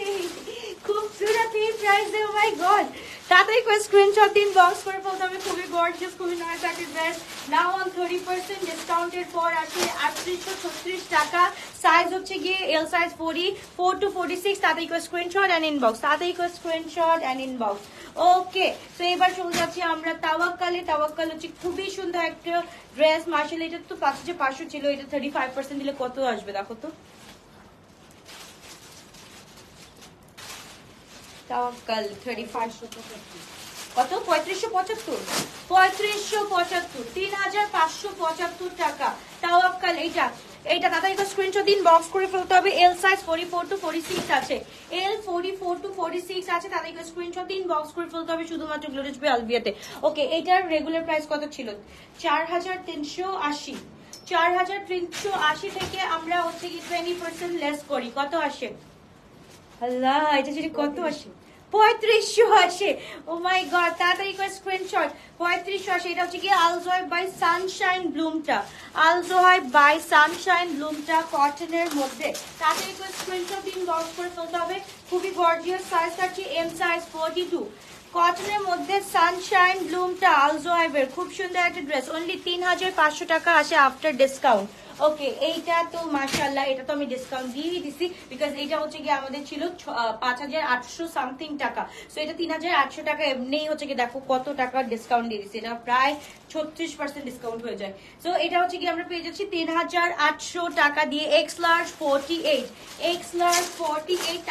খুবসুরত এই প্রাইসে, ও মাই গড। তাড়াতাড়ি করে স্ক্রিনশট দিন, বক্স করে ফেলতে হবে। খুবই গর্জিয়াস, খুবই নাইস একটা ড্রেস। নাও অন 30% ডিসকাউন্টের পর আসে 3836 টাকা। সাইজ হচ্ছে গিয়ে এল সাইজ 44 to 46। তাড়াতাড়ি করে স্ক্রিনশট এন্ড ইনবক্স, তাড়াতাড়ি করে স্ক্রিনশট এন্ড ইনবক্স। ওকে, তো এবার চলে যাচ্ছি আমরা তাওয়াক্কালে। তাওয়াক্কাল হচ্ছে খুবই সুন্দর একটা ড্রেস। মার্শাল এটা তো 5500 ছিল, এটা 35% দিলে কত আসবে দেখো তো। তাওয়াক্কাল 35 কত, 3575, 3575 টাকা। তাওয়াক্কাল এইটা তাড়াতাড়ি স্ক্রিনশট দিন, বক্স করে ফেলতে হবে। এল সাইজ 44 to 46 আছে, এল 44 to 46 আছে, তাদেরকে স্ক্রিনশট দিন, বক্স করে ফেলতে হবে শুধুমাত্র গ্লোরিজ বাই আলবিয়াতে। ওকে, এটার রেগুলার প্রাইস কত ছিল? 4380। 4380 থেকে আমরা হচ্ছে কি 20% লেস করি, কত আসে? আল্লাহ, এটা যদি কত আসে? 3500 আসে। ও মাই গড, তাড়াতাড়ি করে স্ক্রিনশট। 3500 আসে। এটা হচ্ছে কি আলজয় বাই সানশাইন ব্লুমটা, আলজয় বাই সানশাইন ব্লুমটা কটনের মধ্যে। তাড়াতাড়ি করে স্ক্রিনশট দিন, বক্স করে ফেলতে হবে। খুবই গর্জিয়াস সাইজ থাকছে, এম সাইজ 42, কটনের মধ্যে সানশাইন ব্লুমটা আলজো আইবের খুব সুন্দর একটা ড্রেস, অনলি 3500 টাকা আসে আফটার ডিসকাউন্ট। ওকে, এইটা তো মাশাআল্লাহ, এটা তো আমি ডিসকাউন্ট দিয়ে দিছি বিকজ এটা হচ্ছে কি আমাদের ছিল 5800 সামথিং টাকা, সো এটা 3800 টাকা এমনিই হচ্ছে কি দেখো কত টাকা ডিসকাউন্ট দিয়ে দিছি, এটা প্রায় 36% ডিসকাউন্ট হয়ে যায়। সো এটা হচ্ছে কি আমরা পেয়ে যাচ্ছি 3800 টাকা দিয়ে এক্স লার্জ 48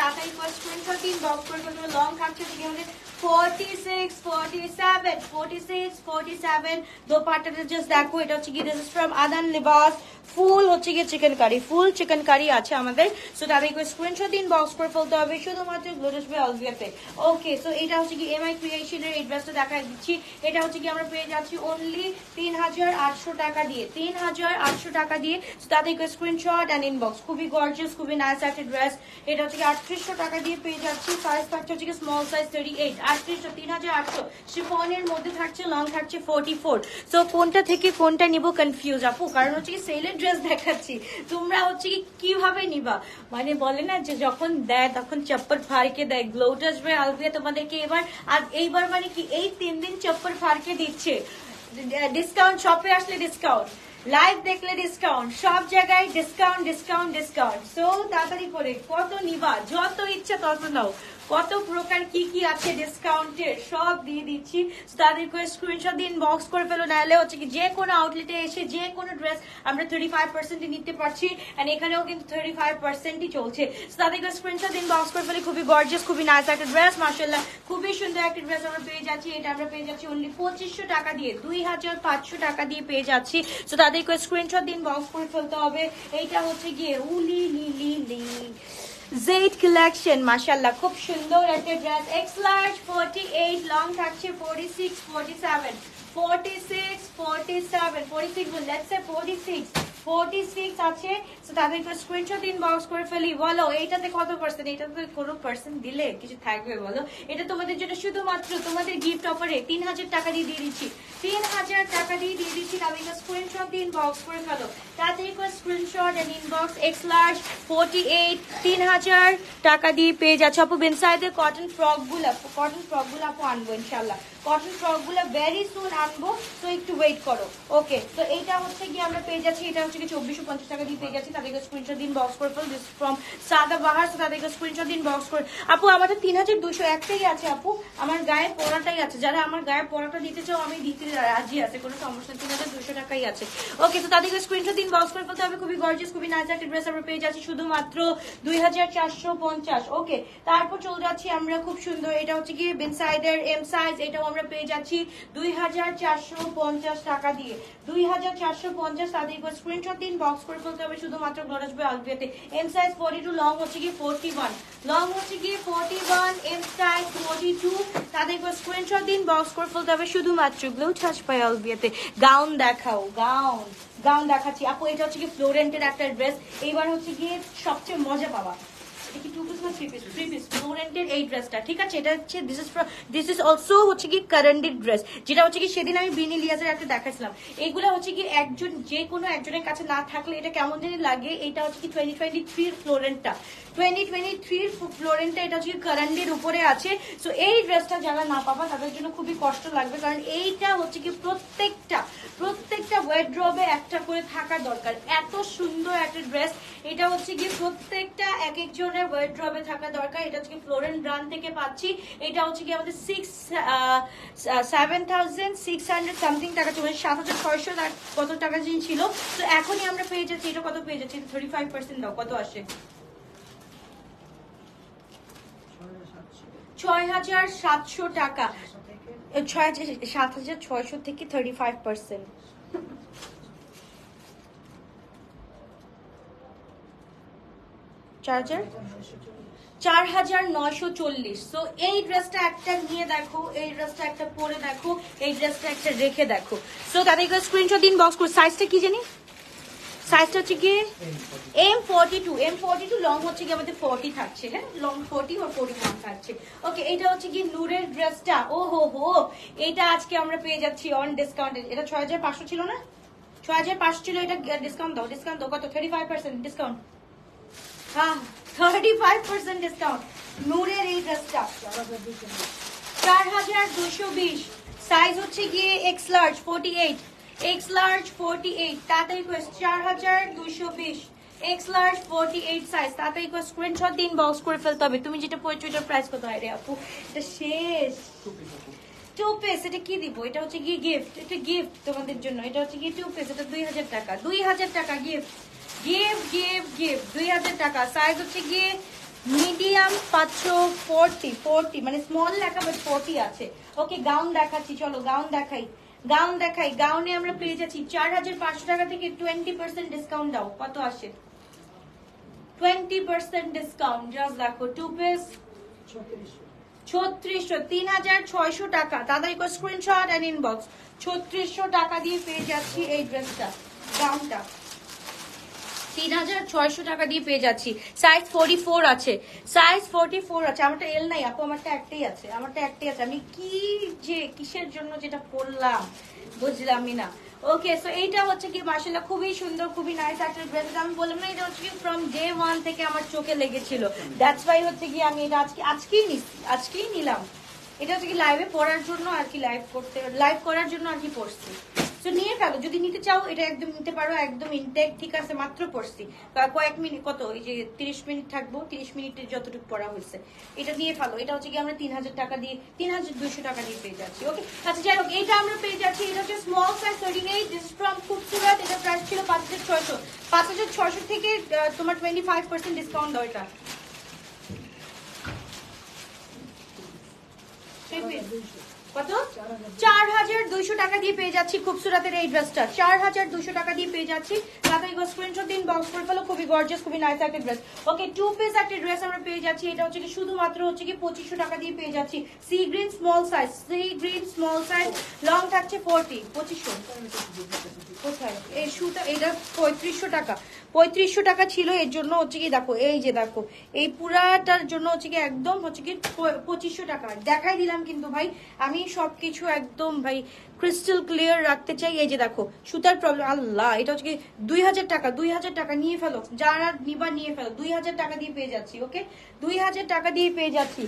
টাকাই ফার্স্ট স্ক্রিনশট দিন, বক্স করে লং থাকছে কি আমাদের 46, 47, 46, 47 দোপাট্টাটা জাস্ট দেখো, এটা হচ্ছে কি দিস ইজ ফ্রম আদান লিবাস, ফুল হচ্ছে গিয়ে চিকেন কারি, ফুল চিকেন কারি আছে আমাদের। সো তাদেরকে স্ক্রিনশট দিন, বক্স করে ফেলতে হবে শুধুমাত্র গ্লোটাস বাই অলভিয়াতে। ওকে, সো এটা হচ্ছে কি এমআই ক্রিয়েশনের এই ড্রেসটা দেখা দিচ্ছি, এটা হচ্ছে কি আমরা পেয়ে যাচ্ছি অনলি 3800 টাকা দিয়ে, 3800 টাকা দিয়ে। সো তাদেরকে স্ক্রিনশট অ্যান্ড ইনবক্স, খুবই গর্জিয়াস, খুবই নাইস একটা ড্রেস। এটা হচ্ছে কি 3800 টাকা দিয়ে পেয়ে যাচ্ছি, সাইজ থাকছে হচ্ছে কি স্মল সাইজ 38, 3800 শিফনের মধ্যে থাকছে, লং থাকছে 44। সো কোনটা থেকে কোনটা নিব কনফিউজ আপু, কারণ হচ্ছে কি সেলের ড্রেস দেখাচ্ছি, তোমরা হচ্ছে কি কিভাবে নিবা, মানে বলে না যে যখন দেয় তখন চপ্পর ফাড়কে দেয়, গ্লোটাস বাই আলভিয়া তোমাদেরকে এবার আর এইবার মানে কি এই 3 দিন চপ্পর ফাড়কে দিচ্ছে, ডিসকাউন্ট, শপে আসলে ডিসকাউন্ট, লাইভ দেখলে ডিসকাউন্ট, সব জায়গায় ডিসকাউন্ট ডিসকাউন্ট ডিসকাউন্ট। সো তাড়াতাড়ি করে কত নিবা, যত ইচ্ছা তত নাও, কত প্রকার কি কি আছে ডিসকাউন্টের সব দিয়ে দিচ্ছি। তাদেরকে স্ক্রিনশট দিন, বক্স করে ফেলো, নাহলে হচ্ছে কি যে কোনো আউটলেটে এসে যে কোনো ড্রেস আমরা 35% নিতে পারছি, এন্ড এখানেও কিন্তু 35%ই চলছে। তাদেরকে স্ক্রিনশট দিন, বক্স করে ফেলে, খুবই গর্জিয়াস, খুবই নাইস একটা ড্রেস, মাশাআল্লাহ খুবই সুন্দর একটা ড্রেস আমরা পেয়ে যাচ্ছি। এটা আমরা পেয়ে যাচ্ছি অনলি 2500 টাকা দিয়ে, 2500 টাকা দিয়ে পেয়ে যাচ্ছি। সো তাদেরকে স্ক্রিনশট দিন, বক্স করে ফেলতে হবে। এইটা হচ্ছে গিয়ে উলি লিলি লি জেড কালেকশন, মাশাআল্লাহ খুব সুন্দর একটা ড্রেস, এক্স লার্জ 48, লং থাকছে 46, 47, 46, 47, 46 লেটস সে 46 আছে। সো তাদেরকে স্ক্রিনশট দিন, বক্স করে ফেলি। বলো এইটাতে কত পার্সেন্ট, এটাতে কোনো পার্সেন্ট দিলে কিছু থাকবে বলো, এটা তোমাদের জন্য শুধুমাত্র তোমাদের গিফট অফারে 3000 টাকা দিয়ে দিচ্ছি, 3000 টাকা দিয়ে দিচ্ছি। তাদেরকে স্ক্রিনশট দিন, বক্স করে ফেলো, তাদেরকে screenshot and inbox, X large 48, 3000 টাকা দিয়ে পেয়ে যাচ্ছে। আপু বিনসাইডের কটন ফ্রকগুলো আপু আনবো ইনশাল্লাহ, কটন ফ্রকগুলো ভেরি সুন আনবো, তো একটু ওয়েট করো। ওকে, তো এইটা হচ্ছে কি আমরা পেয়ে যাচ্ছি, এটা হচ্ছে কি 2450 টাকা দিয়ে পেয়ে যাচ্ছি। তাদেরকে স্ক্রিনশট দিন, বক্স করে ফেল, দিস ফ্রম সাদা বাহার। তাদেরকে স্ক্রিনশট দিন, বক্স করে। আপু আমাদের 3200 একটাই আছে আপু, আমার গায়ে পরাটাই আছে, যারা আমার গায়ে পরাটা দিতে চাও আমি দিতে রাজি আছে, কোনো সমস্যা, 3200 টাকাই আছে। ওকে, তো তাদেরকে স্ক্রিনশট দিন, বক্স করে ফেলতে হবে। খুবই গর্জিয়াস, খুবই নাইস একটা ড্রেস আমরা পেয়ে যাচ্ছি শুধুমাত্র 2450। ওকে, তারপর চলে যাচ্ছি আমরা খুব সুন্দর, এটা হচ্ছে কি বিনসাইডের এম সাইজ, এটাও আমরা পেয়ে যাচ্ছি 2450 টাকা দিয়ে, 2450। তাদেরকে স্ক্রিনশট দিন, বক্স করে ফেলতে হবে শুধুমাত্র গ্লোটাস বাই অলভিয়াতে। এম সাইজ 42, লং হচ্ছে কি 41, লং হচ্ছে কি 41, এম সাইজ 42। তাদেরকে স্ক্রিনশট দিন, বক্স করে ফেলতে হবে শুধুমাত্র গ্লোটাস বাই অলভিয়াতে। গাউন দেখাও, গাউন দেখাচ্ছি আপু, এটা হচ্ছে কি ফ্লোরেন্টের একটা ড্রেস, এইবার হচ্ছে গিয়ে সবচেয়ে মজা পাবা। এটা কি 2 পিস না 3 পিস? 3 পিস ফ্লোরেন্টের এই ড্রেসটা, ঠিক আছে, এটা হচ্ছে দিস ইজ অলসো হচ্ছে কি কারেন্টেড ড্রেস, যেটা হচ্ছে কি সেদিন আমি বিনি লিয়াজের একটা দেখাচ্ছিলাম। এইগুলা হচ্ছে কি একজন, যে কোনো একজনের কাছে না থাকলে এটা কেমন জানি লাগে। এটা হচ্ছে কি 2023 ফ্লোরেন্টটা, 2023 ফ্লোরেন্টটা, এটা হচ্ছে কি কারেন্টের উপরে আছে। সো এই ড্রেসটা যারা না পাবা তাদের জন্য খুবই কষ্ট লাগবে, কারণ এইটা হচ্ছে কি প্রত্যেকটা ওয়ার্ড্রবে একটা করে থাকা দরকার, এত সুন্দর একটা ড্রেস। এটা হচ্ছে কি প্রত্যেকটা এক একজনের ওয়ার্ড্রবে থাকা দরকার। এটা হচ্ছে কি ফ্লোরেন্ট ব্র্যান্ড থেকে পাচ্ছি। এটা হচ্ছে কি আমাদের 7600 সামথিং টাকা ছিল, 7600 কত টাকা ছিল। তো এখনই আমরা পেয়ে যাচ্ছি, এটা কত পেয়ে যাচ্ছি, 35% দাও, কত আসে 6700 টাকা, 7600 থেকে 35%। চার্জার 4940। সো এই ড্রেসটা একটা নিয়ে দেখো, এই ড্রেসটা একটা পরে দেখো, এই ড্রেসটা একটা রেখে দেখো। সো তাদেরকে স্ক্রিনশট দিন, বক্স করে। সাইজটা কি জানি, সাইজটা হচ্ছে কি M42, লং হচ্ছে কি আমাদের 40 থাকছে, হ্যাঁ লং 40 আর 41 থাকছে। ওকে, এটা হচ্ছে কি নূরের ড্রেসটা, ও হো এটা আজকে আমরা পেয়ে যাচ্ছি অন ডিসকাউন্টে। এটা 6500 ছিল না, 6500 ছিল, এটা ডিসকাউন্ট দাও কত, 35% ডিসকাউন্ট, হ্যাঁ 35% ডিসকাউন্ট। নূরের এই ড্রেসটা 4220, সাইজ হচ্ছে গিয়ে এক্স লার্জ 48, এক্স লার্জ 48, তাড়াতাড়ি করে 4220 এক্স লার্জ 48 সাইজ, তাড়াতাড়ি করে স্ক্রিনশট দিন, বক্স করে ফেলতে হবে। তুমি যেটা পড়ছো এটার প্রাইস কত হয় রে আপু? এটা শেষ। 2 পিস, এটা কি দিব? এটা হচ্ছে কি গিফট, এটা গিফট তোমাদের জন্য। এটা হচ্ছে কি 2 পিস, এটা 2000 টাকা, 2000 টাকা গিফট, গিফট গিফট গিফট 2000 টাকা। সাইজ হচ্ছে গিয়ে মিডিয়াম 540 মানে স্মল লেখা বাট 40 আছে। ওকে গাউন দেখাচ্ছি, চলো গাউন দেখাই, গাউন দেখাই। গাউনে আমরা পেয়ে যাচ্ছি 4500 টাকা থেকে 20% ডিসকাউন্ট দাও। কত আসে? 20% ডিসকাউন্ট। জাস্ট দেখো 2 পিস 3600, 3600 টাকা। তাড়াতাড়ি করে স্ক্রিনশট এন্ড ইনবক্স। 3600 টাকা দিয়ে পেয়ে যাচ্ছি এই ড্রেসটা, গাউনটা 3600 টাকা দিয়ে পেয়ে যাচ্ছি। সাইজ 44 আছে, সাইজ 44 আছে। আমারটা এল নাই আপু, আমারটা একটাই আছে, আমারটা একটাই আছে। আমি কি যে কিসের জন্য যেটা পরলাম বুঝলামই না। ওকে সো এইটা হচ্ছে কি মাশাআল্লাহ খুবই সুন্দর, খুবই নাইস একটা ড্রেস। আমি বললাম না এটা হচ্ছে কি ফ্রম ডে 1 থেকে আমার চোখে লেগেছিল, দ্যাটস ওয়াই হচ্ছে কি আমি এটা আজকেই নিলাম। এটা হচ্ছে কি লাইভে পড়ার জন্য আর কি, লাইভ করার জন্য আর কি পড়ছি। তো নিয়ে ফেলো, যদি নিতে চাও এটা একদম নিতে পারো, একদম ইনটেক ঠিক আছে। মাত্র পড়ছি কয়েক মিনিট, কত এই যে 30 মিনিট থাকবো, 30 মিনিটের যতটুকু পড়া হয়েছে এটা নিয়ে ফেলো। এটা হচ্ছে কি আমরা 3000 টাকা দিয়ে 3200 টাকা দিয়ে পেয়ে যাচ্ছি। ওকে আচ্ছা যাই হোক, এটা আমরা পেয়ে যাচ্ছি। এটা হচ্ছে স্মল সাইজ 38, দিস ফ্রম খুবসুরত। এটা প্রাইস ছিল 5600, 5600 থেকে তোমার 25% ডিসকাউন্ট দাও। এটা কত? 4200 টাকা দিয়ে পেয়ে যাচ্ছি খুবসুরতের এই ড্রেসটা, 4200 টাকা দিয়ে পেয়ে যাচ্ছি। তাড়াতাড়ি স্ক্রিনশট দিন, বক্স করে ফেলো। খুবই গর্জিয়াস, খুবই নাইস একটা ড্রেস। ওকে 2 পিস একটা ড্রেস আমরা পেয়ে যাচ্ছি। এটা হচ্ছে কি শুধুমাত্র হচ্ছে কি 2500 টাকা দিয়ে পেয়ে যাচ্ছি। Sea green small size, sea green small size, long থাকছে 40, 2500 কোথায় এই শুটা? এটা 3500 টাকা, 3500 টাকা ছিল। এর জন্য হচ্ছে কি দেখো, এই যে দেখো এই পুরাটার জন্য হচ্ছে কি একদম হচ্ছে কি 2500 টাকা দেখাই দিলাম। কিন্তু ভাই আমি সবকিছু একদম ভাই ক্রিস্টাল ক্লিয়ার রাখতে চাই। এই যে দেখো সুতার প্রবলেম, আল্লাহ এটা হচ্ছে কি 2000 টাকা, 2000 টাকা নিয়ে ফেলো, যারা নিবা নিয়ে ফেলো। 2000 টাকা দিয়ে পেয়ে যাচ্ছি। ওকে 2000 টাকা দিয়ে পেয়ে যাচ্ছি।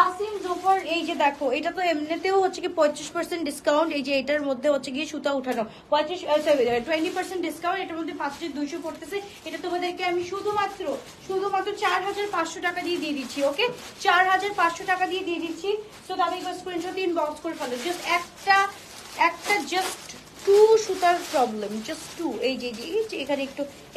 আসিম জোফার, এই যে দেখো এটা তো এমনিতেও হচ্ছে কি 35% ডিসকাউন্ট। এই যে এটার মধ্যে হচ্ছে গিয়ে সুতা উঠানো 20% ডিসকাউন্ট। এটার মধ্যে 5200 পড়তেছে। এটা তোমাদেরকে আমি শুধুমাত্র 4500 টাকা দিয়ে দিচ্ছি। ওকে 4500 টাকা দিয়ে দিচ্ছি। তো তাদের স্ক্রিনশট দিন, বক্স করে ফেলো। জাস্ট একটা জাস্ট 2 সুতার প্রবলেম, জাস্ট 2। এই যে এখানে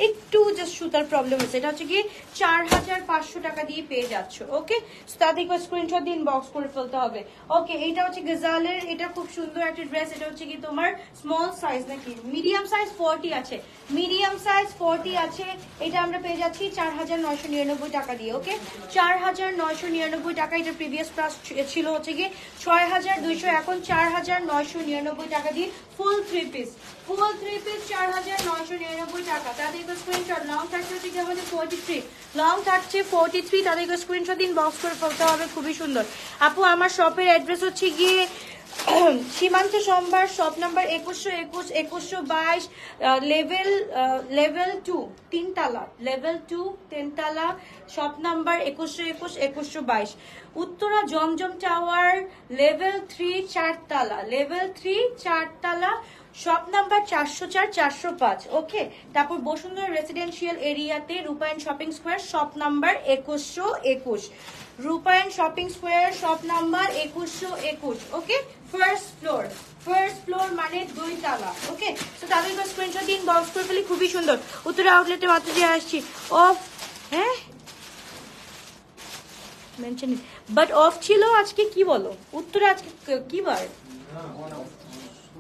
একটু জাস্ট সুতার প্রবলেম আছে। এটা হচ্ছে কি 4500 টাকা দিয়ে পেয়ে যাচ্ছ। ওকে তাদের স্ক্রিনশট দিন, বক্স করে ফেলতে হবে। ওকে এইটা হচ্ছে গজালের, এটা খুব সুন্দর একটা ড্রেস। এটা হচ্ছে কি তোমার স্মল সাইজ নাকি মিডিয়াম সাইজ 40 আছে, মিডিয়াম সাইজ 40 আছে। এটা আমরা পেয়ে যাচ্ছি 4999 টাকা দিয়ে। ওকে 4999 টাকা। এটা প্রিভিয়াস প্রাইস ছিল হচ্ছে কি 6200, এখন 4999 টাকা দিয়ে ফুল 3 পিস, 4999 টাকা। তাদের স্ক্রিনশট, লং থাকছে হচ্ছে কি আমাদের 43, লং থাকছে 43। তাদের স্ক্রিনশট দিন, বক্স করে ফেলতে হবে। খুবই সুন্দর আপু। আমার শপের অ্যাড্রেস হচ্ছে গিয়ে সীমান্ত সোমবার, শপ নাম্বার 2121, 2122, লেভেল 2 তিনতলা, লেভেল 2 তিনতলা, shop number 2121, 2122, Uttara Zamzam tower, level 3 4তলা, লেভেল 3 4তলা, শপ নাম্বার 404, 405। ওকে তারপর বসুন্ধরা রেসিডেন্সিয়াল এরিয়াতে রূপায়ণ শপিং স্কোয়ার, শপ নাম্বার 2121, রূপায়ণ shopping square, shop number 2121। Okay first floor মানে 2 তলা। ওকে তো তাদের স্ক্রিনশট দিন, বক্স করে ফেলি। খুবই সুন্দর। উত্তরা আউটলেটে মাত্র যে আসছি। অফ, হ্যাঁ মেনশন বাট অফ ছিল আজকে। কি বলো উত্তরা আজকে কি বার?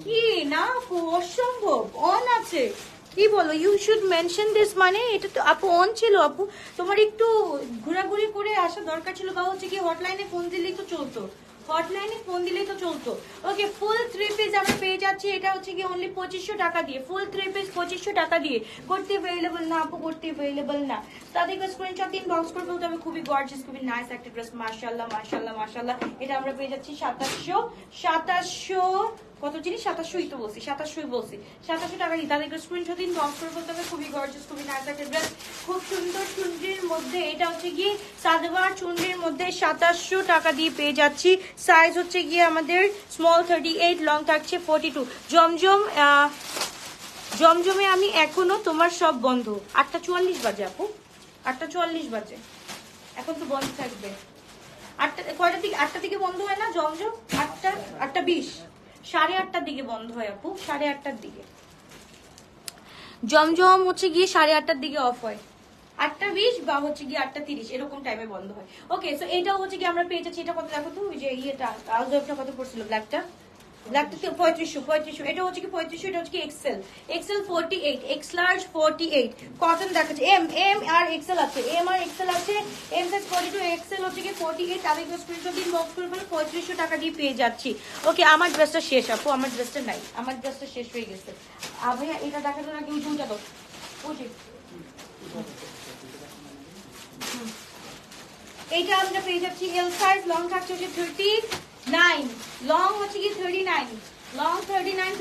কি না আপু, অসম্ভব অন আছে। কি বলো? You should mention this. মানে এটা তো আপু অন ছিল। আপু তোমার একটু ঘোরাঘুরি করে আসা দরকার ছিল, বা হচ্ছে কি হটলাইনে ফোন দিলেই তো চলতো, হটলাইনে ফোন দিলেই তো চলতো। ওকে ফুল 3 পিস আমরা পেয়ে যাচ্ছি। এটা হচ্ছে কি অনলি 2500 টাকা দিয়ে, ফুল 3 পিস 2500 টাকা দিয়ে। করতে অ্যাভেলেবল না আপু, করতে অ্যাভেলেবল না। তাদেরকে স্ক্রিনশট দিন, বক্স করে ফেলতে হবে। খুবই গর্জিয়াস, খুবই নাইস একটা ড্রেস। মাশাআল্লাহ মাশাআল্লাহ মাশাআল্লাহ। এটা আমরা পেয়ে যাচ্ছি 2700 কত জিনিস 2700ই তো বলছি, 2700ই বলছি, 2700 টাকা দিই। তাদেরকে স্ক্রিনশট দিন, বক্স করে বলতে হবে খুবই গর্জিয়াস, খুবই নাইস একটা ড্রেস, খুব সুন্দর চুনরির মধ্যে। এটা হচ্ছে গিয়ে সাদওয়ার চুনরির মধ্যে 2700 টাকা দিয়ে পেয়ে যাচ্ছি। সাইজ হচ্ছে গিয়ে আমাদের স্মল 38, লং থাকছে 42। জমজমে আমি এখনো তোমার সব বন্ধ। 8:44 বাজে আপু, 8:44 বাজে, এখন তো বন্ধ থাকবে। 8টার দিকে, 8টার দিকে বন্ধ হয় না জমজম? 8:20, 8:30টার দিকে বন্ধ হয় আপু, 8:30টার দিকে। জমজম হচ্ছে গিয়ে 8:30টার দিকে অফ হয়, 8:20 বা হচ্ছে গিয়ে 8:30 এরকম টাইমে বন্ধ হয়। ওকে, সো এইটাও হচ্ছে কি আমরা পেয়ে যাচ্ছি। এটা কত দেখো তো, ওই যে ইয়েটা আলজবটা কত পড়ছিল, ব্ল্যাকটা 3500। এটা হচ্ছে কি 3500, এটা হচ্ছে কি এক্সেল 48, এক্স লার্জ 48, কটন দেখাচ্ছে। এম আর এক্সেল আছে, এম সাইজ 42, এক্সেল হচ্ছে কি 48। তাদের স্ক্রিনশট দিন, বক্স করে ফেলে 3500 টাকা দিয়ে পেয়ে যাচ্ছি। ওকে, আমার ড্রেসটা শেষ আপু, আমার ড্রেসটা নাই, আমার ড্রেসটা শেষ হয়ে গেছে। ভাইয়া এটা দেখাতো নাকি, ওই দুটা তো বুঝি। এইটা আমরা পেয়ে যাচ্ছি এল সাইজ, লং থাকছে হচ্ছে 39, লং হচ্ছে কি 39, লং 39,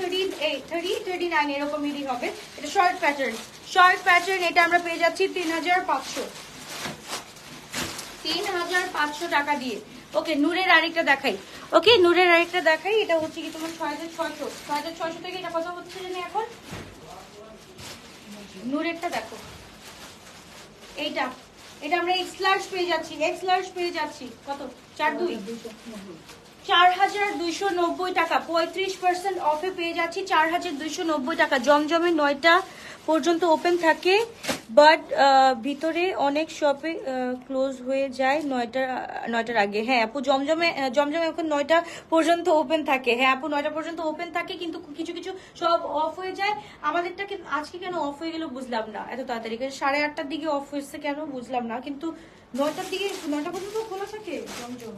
39 এরকমই হবে। এটা শর্ট প্যাটার্ন, এটা আমরা পেয়ে যাচ্ছি 3500 টাকা দিয়ে। ওকে, নূরের আরেকটা দেখাই। এটা হচ্ছে কি তোমার 6600 থেকে এটা কত হচ্ছে জানি এখন। নূরেরটা দেখো, এটা আমরা এক্স লার্জ পেয়ে যাচ্ছি কত, 4290 টাকা, 35% অফে পেয়ে যাচ্ছি 4290 টাকা। জমজমে 9টা পর্যন্ত ওপেন থাকে, বাট ভিতরে অনেক শপে ক্লোজ হয়ে যায় 9টার আগে। হ্যাঁ আপু, জমজমে এখন 9টা পর্যন্ত ওপেন থাকে। হ্যাঁ আপু, 9টা পর্যন্ত ওপেন থাকে, কিন্তু কিছু কিছু সব অফ হয়ে যায়। আমাদেরটা আজকে কেন অফ হয়ে গেল বুঝলাম না, এত তাড়াতাড়ি 8:30টার দিকে অফ হয়েছে কেন বুঝলাম না, কিন্তু 9টার দিকে, 9টা পর্যন্ত খোলা থাকে জমজম।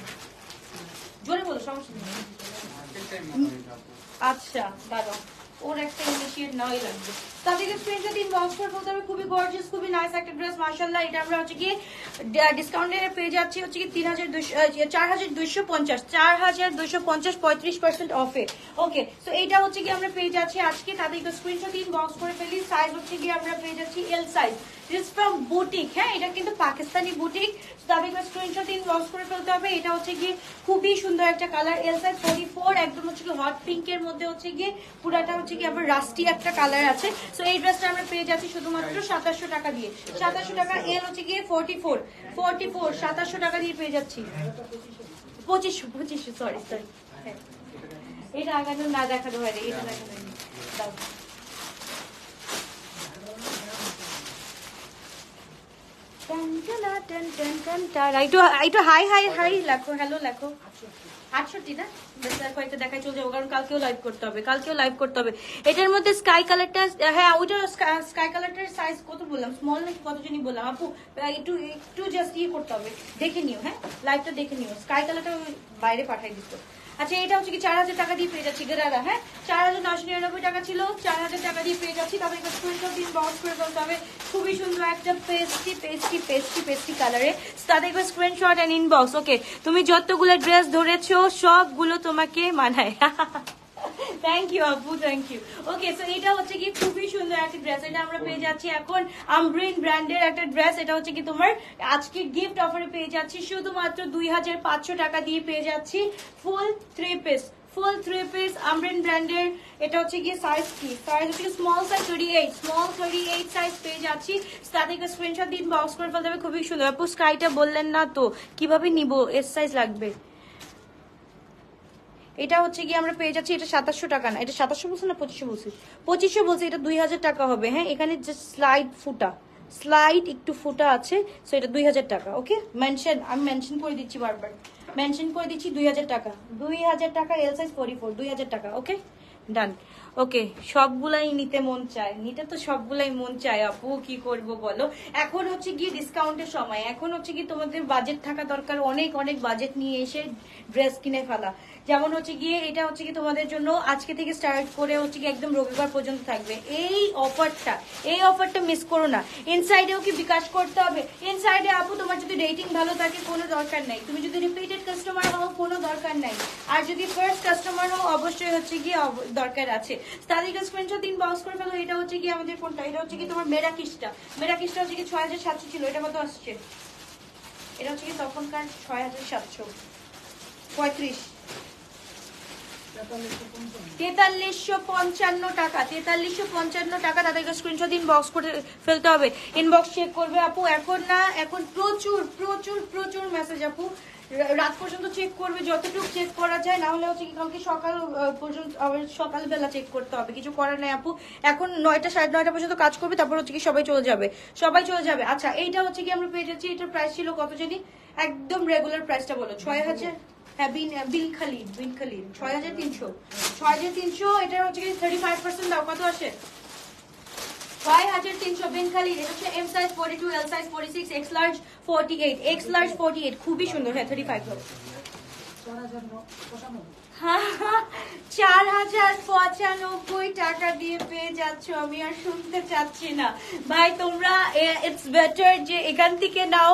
জোরে বলো, সমস্যা নেই। আচ্ছা দাঁড়াও, ওর একটা ইনিশিয়েট নেওয়াই লাগবে। তাদেরকে স্ক্রিনশট দিন, বক্স করে বলতে হবে খুবই গর্জিয়াস, খুবই নাইস একটা ড্রেস, মাশাআল্লাহ। এটা আমরা হচ্ছে কি ডিসকাউন্টে পেয়ে যাচ্ছি হচ্ছে কি 4250, 35% অফে। ওকে, সো এইটা হচ্ছে কি আমরা পেয়ে যাচ্ছি আজকে। তাদেরকে স্ক্রিনশট দিন, বক্স করে ফেলি। সাইজ হচ্ছে কি আমরা পেয়ে যাচ্ছি L size, this from boutique. হ্যাঁ, এটা কিন্তু পাকিস্তানি বুটিক। তাদেরকে স্ক্রিনশট দিন, বক্স করে ফেলতে হবে। এটা হচ্ছে কি খুবই সুন্দর একটা কালার, এল সাইজ 44, একদম হচ্ছে কি হট পিঙ্কের মধ্যে হচ্ছে গিয়ে পুরাটা হচ্ছে কি আবার রাস্টি একটা কালার আছে। সো এই ড্রেসটা আমরা পেয়ে যাচ্ছি শুধুমাত্র 2700 টাকা দিয়ে। 2700 টাকা, এল হচ্ছে গিয়ে 44, 2700 টাকা দিয়ে পেয়ে যাচ্ছি। 2500 সরি। হ্যাঁ, এটা আগানো না দেখানো হয়, এটা দেখানো হয়নি। দাও, একটু হাই লেখো, হ্যালো লেখো। 68 না, কয়েকটা দেখাই চলে যাবো, কারণ কালকেও লাইভ করতে হবে। এটার মধ্যে স্কাই কালারটা, হ্যাঁ ওইটা স্কাই কালারটার সাইজ কত বললাম, স্মল নাকি কত জানি বললাম আপু, একটু জাস্ট করতে হবে, দেখে নিও। হ্যাঁ, লাইভটা দেখে নিও। স্কাই কালারটা বাইরে পাঠাই দিত। আচ্ছা, এটা হচ্ছে কি 4000 টাকা দিয়ে পেয়ে যাচ্ছি গেরারা। হ্যাঁ, 4999 টাকা ছিল, 4000 টাকা দিয়ে পেয়ে যাচ্ছি। তবে স্ক্রিনশট দিন, বক্স করে ফেলতে হবে। খুবই সুন্দর একটা পেস্টি কালারে। তাদের স্ক্রিনশট এন্ড ইনবক্স। ওকে, তুমি যতগুলো ড্রেস ধরেছো সবগুলো তোমাকে মানায়। থ্যাংক ইউ আপু, থ্যাংক ইউ। ওকে, সো এটা হচ্ছে কি খুবই সুন্দর একটা ড্রেস, এটা আমরা পেয়ে যাচ্ছি এখন আমব্রিন ব্র্যান্ডের একটা ড্রেস। এটা হচ্ছে কি তোমার আজকে গিফট অফারে পেয়ে যাচ্ছি শুধুমাত্র 2500 টাকা দিয়ে পেয়ে যাচ্ছি ফুল 3 পিস আমব্রিন ব্র্যান্ডের। এটা হচ্ছে কি সাইজ হচ্ছে স্মল সাইজ 38 সাইজ পেয়ে যাচ্ছি। তাদেরকে স্ক্রিনশট দিন, বক্স করে ফেলতে হবে। খুবই সুন্দর আপু, স্কাইটা বললেন না তো কিভাবে নিব, এস সাইজ লাগবে। এটা হচ্ছে কি আমরা পেয়ে যাচ্ছি, এটা 2700 টাকা না, এটা 2700 বলছে না 2500 বলছি, 2500 বলছে, এটা 2000 টাকা হবে। হ্যাঁ, এখানে যে স্লাইড একটু ফুটা আছে, সো এটা 2000 টাকা। ওকে, আমি মেনশন করে দিচ্ছি, বারবার মেনশন করে দিচ্ছি 2000 টাকা, 2000 টাকা, এল সাইজ 44, 2000 টাকা। ওকে, ডান। ওকে, সবগুলাই নিতে মন চায়, নিতে তো সবগুলাই মন চায় আপু, কি করব বলো। এখন হচ্ছে গিয়ে ডিসকাউন্টের সময়, এখন হচ্ছে কি তোমাদের বাজেট থাকা দরকার, অনেক অনেক বাজেট নিয়ে এসে ড্রেস কিনে ফেলা। যেমন হচ্ছে গিয়ে এটা হচ্ছে কি তোমাদের জন্য আজকে থেকে স্টার্ট করে হচ্ছে কি একদম রবিবার পর্যন্ত থাকবে এই অফারটা মিস করো না। ইনসাইডেও কি বিকাশ করতে হবে? ইনসাইডে আপু তোমার যদি রেটিং ভালো থাকে কোনো দরকার নাই, তুমি যদি রিপিটেড কাস্টমার হও কোনো দরকার নাই, আর যদি ফার্স্ট কাস্টমার হও অবশ্যই হচ্ছে গিয়ে দরকার আছে। তাদেরকে স্ক্রিনশট ইনবক্স করে ফেলো। এটা হচ্ছে কি আমাদের কোনটা, এটা হচ্ছে কি তোমার মেরাকিসটা হচ্ছে কি 6700 ছিল, এটা কত আসছে? এটা হচ্ছে কি তখনকার 6735, 4355 টাকা, 4355 টাকা। তাদেরকে স্ক্রিনশট ইনবক্স করে ফেলতে হবে, ইনবক্স চেক করবে আপু। এখন না, এখন প্রচুর প্রচুর প্রচুর মেসেজ আপু, রাত পর্যন্ত চেক করবে যতটুকু চেক করা যায়, না হলে হচ্ছে কি কালকে সকাল পর্যন্ত, সকালবেলা চেক করতে হবে, কিছু করার নাই আপু। এখন 9টা 9:30 পর্যন্ত কাজ করবে, তারপর হচ্ছে কি সবাই চলে যাবে। আচ্ছা, এইটা হচ্ছে কি আমরা পেয়ে যাচ্ছি, এটার প্রাইস ছিল কত জানি, একদম রেগুলার প্রাইসটা বলো, 6000। হ্যাঁ, বিন খালিদ 6300। এটা হচ্ছে কি 35% দাও, কত আসে? 6300 বিন খালিদ। এটা হচ্ছে M size 42, L size 46, X large 48, খুবই সুন্দর। হ্যাঁ, 35 4095 টাকা দিয়ে পেয়ে যাচ্ছ। আমি আর শুনতে চাচ্ছি না ভাই, তোমরা ইটস বেটার যে এখান থেকে নাও,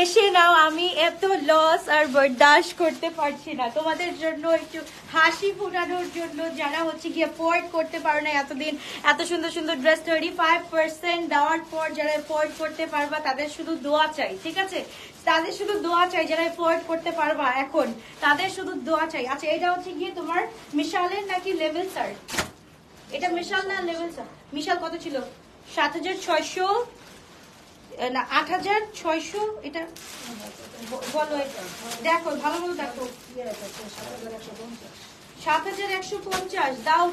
এসে নাও। আমি এত লস আর বরদাস্ত করতে পারছি না। তোমাদের জন্য একটু হাসি ফোটানোর জন্য, যারা হচ্ছে গিয়ে অ্যাফোর্ড করতে পারো না এতদিন এত সুন্দর সুন্দর ড্রেস, 35% দেওয়ার পর যারা অ্যাফোর্ড করতে পারবা তাদের শুধু দোয়া চাই, ঠিক আছে? তাদের শুধু দোয়া চাই, যারা অ্যাফোর্ড করতে পারবা এখন তাদের শুধু দোয়া চাই। আচ্ছা, এটা হচ্ছে গিয়ে তোমার মিশালের নাকি লেভেল স্যার? এটা মিশাল না লেভেল স্যার? মিশাল কত ছিল? 7600 না 8600? এটা বলো, দেখো ভালো মতো দেখো। 7150 দাও,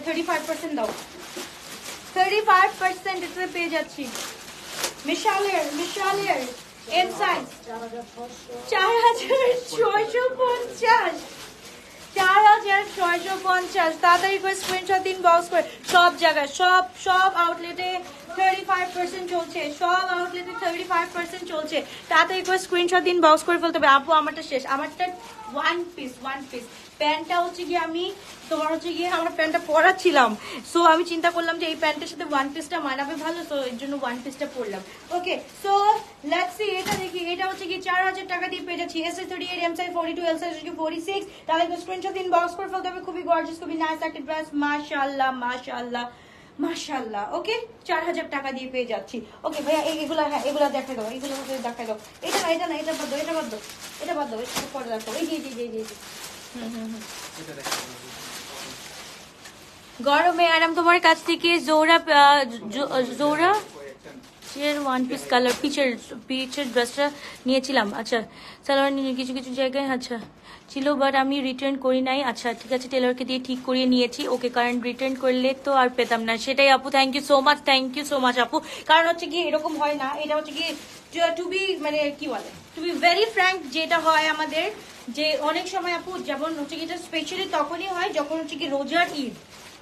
35% দাও, 35% এটাতে পেয়ে যাচ্ছি। মিশালের এম সাইজ 4650, 4650। তাড়াতাড়ি করে স্ক্রিনশট ইনবক্স করে, সব জায়গায় সব আউটলেটে 35% চলছে, সব আউটলেটে 35% চলছে। তাড়াতাড়ি করে স্ক্রিনশট ইনবক্স করে ফেলতে হবে। আপু আমারটা শেষ, আমারটা ওয়ান পিস। প্যান্টটা হচ্ছে গিয়ে আমি তোমার হচ্ছে গিয়ে আমরা প্যান্টটা পরাচ্ছিলাম, সো আমি চিন্তা করলাম যে এই প্যান্টের সাথে ওয়ান পিসটা মানাবে ভালো, তো এর জন্য ওয়ান পিসটা পরলাম। ওকে, সো লেটস সি, এটা দেখি। এটা হচ্ছে কি 4000 টাকা দিয়ে পেয়ে যাচ্ছি। S 38, M size 42, L size 46। তাহলে স্ক্রিনশট ইনবক্স করে ফেলতে হবে। খুবই গর্জিয়াস, খুবই নাইস একটা ড্রেস, মাশাআল্লাহ। ওকে, 4000 টাকা দিয়ে পেয়ে যাচ্ছি। ওকে ভাইয়া, এগুলা, হ্যাঁ এগুলা দেখাই দাও, এগুলো দেখাই দাও। এটা না, এটা বাদ দাও, এটা বাদ দাও, এটা পরে দেখো। এই যে গরমে আরাম তোমার কাছ থেকে জোরা ওয়ান পিস কালার পিচের ড্রেসটা নিয়েছিলাম। আচ্ছা, সালোয়ার নিয়ে কিছু জায়গায় আচ্ছা ছিল, বাট আমি রিটার্ন করি নাই। আচ্ছা ঠিক আছে, টেলারকে দিয়ে ঠিক করিয়ে নিয়েছি। ওকে, কারণ রিটার্ন করলে তো আর পেতাম না। সেটাই আপু, থ্যাংক ইউ সো মাচ আপু। কারণ হচ্ছে কি এরকম হয় না, এটা হচ্ছে কি টু বি মানে কি বলে, টু বি ভেরি ফ্র্যাঙ্ক, যেটা হয় আমাদের যে অনেক সময় আপু, যেমন হচ্ছে কি এটা স্পেশালি তখনই হয় যখন হচ্ছে কি রোজার ঈদ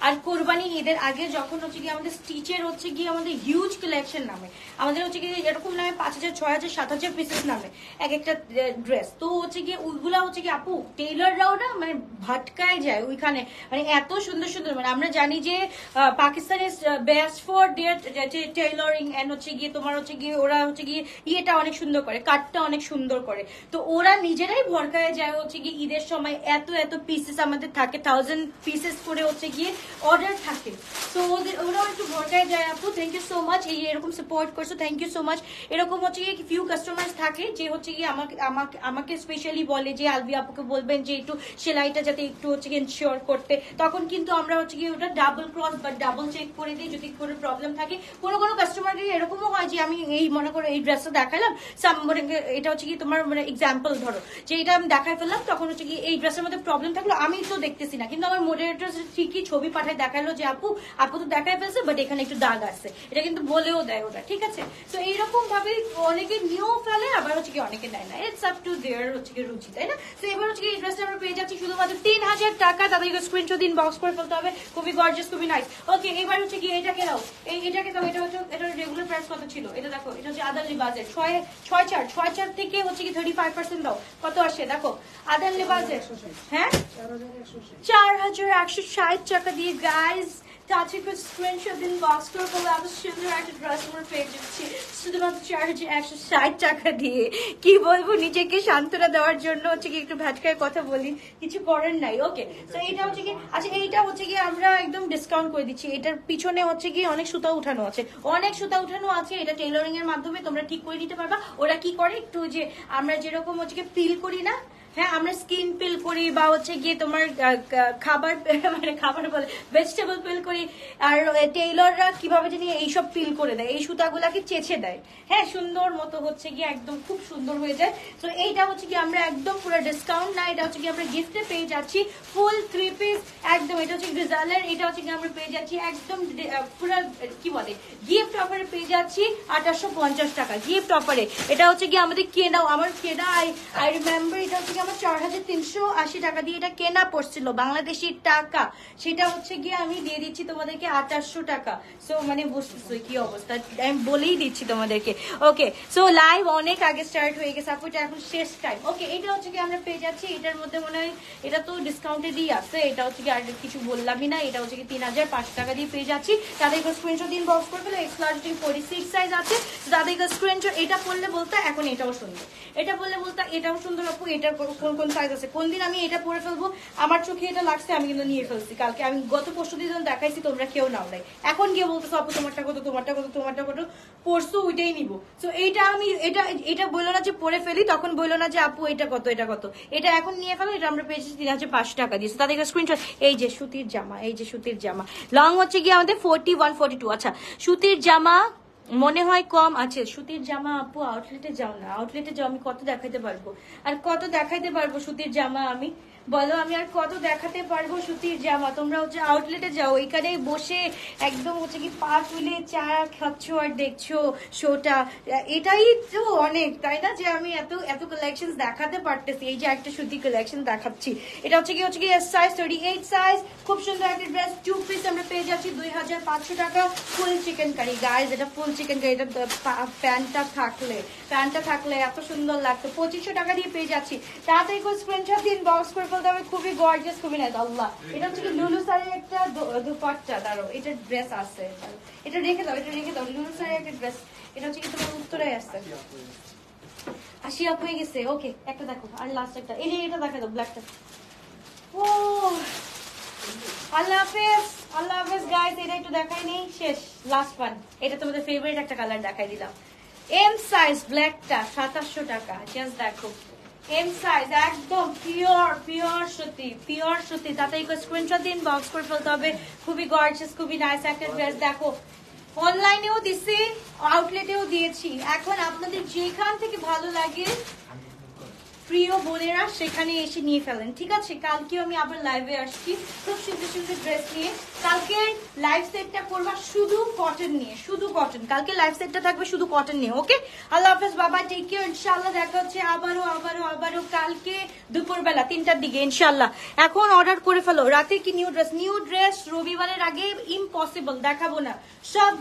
আর কোরবানি ঈদের আগে, যখন হচ্ছে কি আমাদের স্টিচের হচ্ছে কি আমাদের হিউজ কালেকশন নামে, আমাদের হচ্ছে কি এরকম নামে 5000, 6000, 7000 পিসেস নামে এক একটা ড্রেস। তো হচ্ছে কি ওইগুলা হচ্ছে কি আপু টেইলাররাও না মানে ভাটকায় যায় ওইখানে, মানে এত সুন্দর সুন্দর, মানে আমরা জানি যে Pakistan is best for their tailoring, and হচ্ছে গিয়ে তোমার হচ্ছে গিয়ে ওরা হচ্ছে গিয়ে ইয়েটা অনেক সুন্দর করে, কাটটা অনেক সুন্দর করে। তো ওরা নিজেরাই ভরকায় যায় হচ্ছে গিয়ে ঈদের সময় এত পিসেস আমাদের থাকে, 1000 পিসেস করে হচ্ছে গিয়ে অর্ডার থাকে। তো ওরাও একটু ভরকায় যায় আপু। থ্যাংক ইউ সো মাচ, এই এরকম সাপোর্ট করছো, থ্যাংক ইউ সো মাচ। এরকম হচ্ছে গিয়ে ফিউ কাস্টমার্স থাকে যে হচ্ছে গিয়ে আমাকে স্পেশালি বলে যে আলবি আপুকে বলবেন যে একটু সেলাইটা যাতে একটু হচ্ছে গিয়ে ইনশিওর করতে, তখন কিন্তু আমরা হচ্ছে গিয়ে ওটা ডাবল ক্রস বা ডাবল চেক করে দিই যদি কোনো প্রবলেম থাকে। কোনো কাস্টমারকে এরকমও হয় যে আমি এই মনে করো এই ড্রেসটা দেখালাম, এটা হচ্ছে কি তোমার মানে এক্সাম্পল ধরো যে এটা আমি দেখাই ফেললাম, তখন হচ্ছে কি এই ড্রেসের মধ্যে প্রবলেম থাকলো, আমি তো দেখতেছি না, কিন্তু আমার মডারেটর ঠিকই ছবি পাঠায় দেখালো যে আপু তো দেখাই ফেলছে, বাট এখানে একটু দাগ আছে, এটা কিন্তু বলেও দেয় ওটা, ঠিক আছে। তো এইরকম ভাবে অনেকে নিয়েও ফেলে, আবার হচ্ছে কি অনেকে নেয় না, ইটস আপ টু দেয়ার হচ্ছে কি রুচি, তাই না। তো এবার হচ্ছে কি এই ড্রেসটা আমরা পেয়ে যাচ্ছি শুধুমাত্র 3000 টাকা, তাদেরকে স্ক্রিনশট দিন, বক্স করে ফেলতে হবে, খুবই গর্জিয়াস, খুবই নাইস। ওকে, এবার হচ্ছে কি এটাকে দাও, এটাকে দাও, এটা হচ্ছে এটা রেগুলার প্রাইস কত ছিল, এটা দেখো, এটা হচ্ছে আদার লিবাজের 6.4 থেকে হচ্ছে কি 35% দাও, কত আসে দেখো আদার লিবাজের, হ্যাঁ 4160 টাকা দিয়ে গাইজ, তাদেরকে স্ক্রিনশট দিন, বক্স করে ফেলতে এত সুন্দর একটা ড্রেস আমরা পেয়ে যাচ্ছি শুধুমাত্র 4160 টাকা দিয়ে। কি বলবো, নিজেকে সান্ত্বনা দেওয়ার জন্য হচ্ছে কি একটু ভ্যাটকায় কথা বলি, কিছু করার নাই। ওকে, তো এইটা হচ্ছে কি, আচ্ছা এইটা হচ্ছে কি আমরা একদম ডিসকাউন্ট করে দিচ্ছি, এটার পিছনে হচ্ছে কি অনেক সুতা উঠানো আছে, এটা টেইলরিং এর মাধ্যমে তোমরা ঠিক করে নিতে পারবা। ওরা কি করে একটু যে আমরা যেরকম হচ্ছে কি পিল করি না, হ্যাঁ আমরা স্কিন পিল করি, বা হচ্ছে গিয়ে তোমার খাবার মানে খাবার বলে ভেজিটেবল পিল করি, আর টেইলররা কিভাবে জানি এইসব পিল করে দেয়, এই সুতাগুলাকে চেঁচে দেয়, হ্যাঁ সুন্দর মতো হচ্ছে গিয়ে একদম খুব সুন্দর হয়ে যায়। তো এইটা হচ্ছে কি আমরা একদম পুরো ডিসকাউন্ট না, এটা হচ্ছে কি আমরা গিফটে পেয়ে যাচ্ছি ফুল 3 পিস একদম, এটা হচ্ছে ডিজাইনার, এটা হচ্ছে কি আমরা পেয়ে যাচ্ছি একদম পুরো কি বলে গিফট অফারে পেয়ে যাচ্ছি 2850 টাকা গিফট অফারে। এটা হচ্ছে কি আমাদের কেনাও, আমার কেনা আই রিমেম্বার, এটা হচ্ছে আমার 4380 টাকা দিয়ে এটা কেনা পড়ছিল বাংলাদেশি টাকা, সেটা হচ্ছে গিয়ে আমি দিয়ে দিচ্ছি তোমাদেরকে 2800 টাকা। সো মানে বুঝতেছো কি অবস্থা, আমি বলেই দিচ্ছি তোমাদেরকে। ওকে, সো লাইভ অনেক আগে স্টার্ট হয়ে গেছে আপু, এটা এখন শেষ টাইম। ওকে, এটা হচ্ছে কি আমরা পেয়ে যাচ্ছি, এটার মধ্যে মনে হয় এটা তো ডিসকাউন্টে দিয়ে আছে, এটা হচ্ছে কি আর কিছু বললামই না, এটা হচ্ছে কি 3500 টাকা দিয়ে পেয়ে যাচ্ছি। তাদেরকে স্ক্রিনশট দিন, বক্স করে ফেলে, এক্স লার্জ 46 সাইজ আছে, তাদেরকে স্ক্রিনশট, এটা পড়লে বলতে এখন এটাও সুন্দর, এটা বললে বলতে এটাও সুন্দর আপু, এটা কোন সাইজ আছে, কোন দিন আমি এটা পরে ফেলবো, আমার চোখে এটা লাগছে, আমি কিন্তু নিয়ে ফেলছি কালকে, আমি গত পরশু দিন দেখাইছি, তোমরা কেউ নাও নাই, এখন গিয়ে বলতেছো আপু তোমারটা কত, পরশু ওইটাই নিবো। তো এইটা আমি এটা বললো না যে পরে ফেলি, তখন বললো না যে আপু এটা কত, এটা এখন নিয়ে ফেলো, এটা আমরা পেয়েছি 3500 টাকা দিয়েছি। তাদেরকে স্ক্রিনশট, এই যে সুতির জামা, লং হচ্ছে গিয়ে আমাদের 41 42, আচ্ছা সুতির জামা মনে হয় কম আছে, সুতির জামা আপু আউটলেটে যাও না, আউটলেটে যাও, আমি কত দেখাতে পারবো সুতির জামা, আমি বলো আমি আর কত দেখাতে পারবো সুতির জামা, তোমরা হচ্ছে আউটলেটে যাও, এখানে বসে একদম হচ্ছে কি পা তুলে চা খাচ্ছ আর দেখছো শোটা, এটাই তো অনেক, তাই না, যে আমি এত কালেকশন দেখাতে পারতেছি। এই যে একটা সুতি কালেকশন দেখাচ্ছি, এটা হচ্ছে কি এস সাইজ 38 সাইজ, খুব সুন্দর একটা ড্রেস, 2 পিস আমরা পেয়ে যাচ্ছি 2500 টাকা, ফুল চিকেন কারি গাইজ, এটা ফুল চিকেন কারি, এটা প্যান্টটা থাকলে এত সুন্দর লাগতো, 2500 টাকা দিয়ে পেয়ে যাচ্ছি। তাড়াতাড়ি করে স্ক্রিনশট দিন, বক্স করে ফেলতে হবে, খুবই গর্জিয়াস, খুবই নাইস। আল্লাহ, এটা হচ্ছে লুলু সারির একটা দুপাট্টা, দাঁড়ো এটা ড্রেস আছে, এটা রেখে দাও, লুলু সারির একটা ড্রেস, এটা হচ্ছে কি তোমার উত্তরে আসছে, আসি আপ হয়ে গেছে। ওকে, একটা দেখো, আর লাস্ট একটা, এটা দেখা দাও ব্ল্যাকটা। ও আল্লাহ হাফেজ গাইস, এটা একটু দেখাই নেই, শেষ লাস্ট ওয়ান, এটা তোমাদের ফেভারিট একটা কালার দেখাই দিলাম, এম সাইজ ব্ল্যাকটা 2700 টাকা, জাস্ট দেখো এম সাইজ, একদম পিওর সুতি, তাতে স্ক্রিনশট দিন, বক্স করে ফেলতে হবে, খুবই গর্জিয়াস, খুবই নাইস একটা ড্রেস। দেখো অনলাইনেও দিছি, আউটলেটেও দিয়েছি, এখন আপনাদের যেখান থেকে ভালো লাগে প্রিয় বোনেরা সেখানে এসে নিয়ে ফেলেন, ঠিক আছে। কালকেও আমি আবার লাইভে আসছি খুব সুন্দর ড্রেস নিয়ে, কালকে লাইভ সেটটা করবা শুধু কটন নিয়ে, কালকে লাইভ সেটটা থাকবে শুধু কটন নিয়ে। ওকে, আল্লাহ হাফেজ, বাবা টেক কেয়ার, ইনশাআল্লাহ দেখা হচ্ছে আবারও কালকে দুপুরবেলা 3টার দিকে ইনশাআল্লাহ। এখন অর্ডার করে ফেলো, রাতে কি নিউ ড্রেস রবিবারের আগে ইম্পসিবল দেখাবো না, সব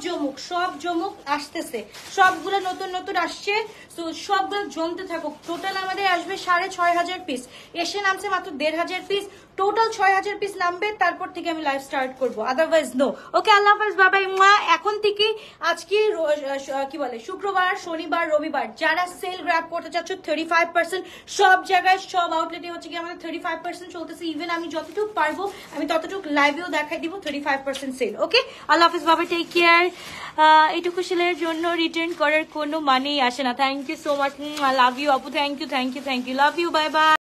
জমুক আসতেছে, সবগুলো নতুন আসছে, তো সবগুলো জমতে থাকুক। টোটাল আমাদের আসবে 6500 পিস, এসে নামছে মাত্র 1500 পিস, টোটাল 6000 পিস নামবে, তারপর থেকে আমি লাইভ স্টার্ট করবো, আদারওয়াইজ নো। ওকে, আল্লাহ হাফেজ, বাবাই মা। এখন থেকে আজকে কি বলে শুক্রবার, শনিবার, রবিবার যারা সেল গ্র্যাব করতে চাচ্ছ 35%, সব জায়গায় সব আউটলেটে হচ্ছে কি আমাদের 35% চলতেছে, ইভেন আমি যতটুকু পারবো আমি ততটুকু লাইভেও দেখাই দিব 35% সেল। ওকে, আল্লাহ হাফেজ, বাবা টেক কেয়ার। এটুকু সেলের জন্য রিটার্ন করার কোনো মানেই আসে না। Thank you so much, love you আপু, thank you, love you, bye by.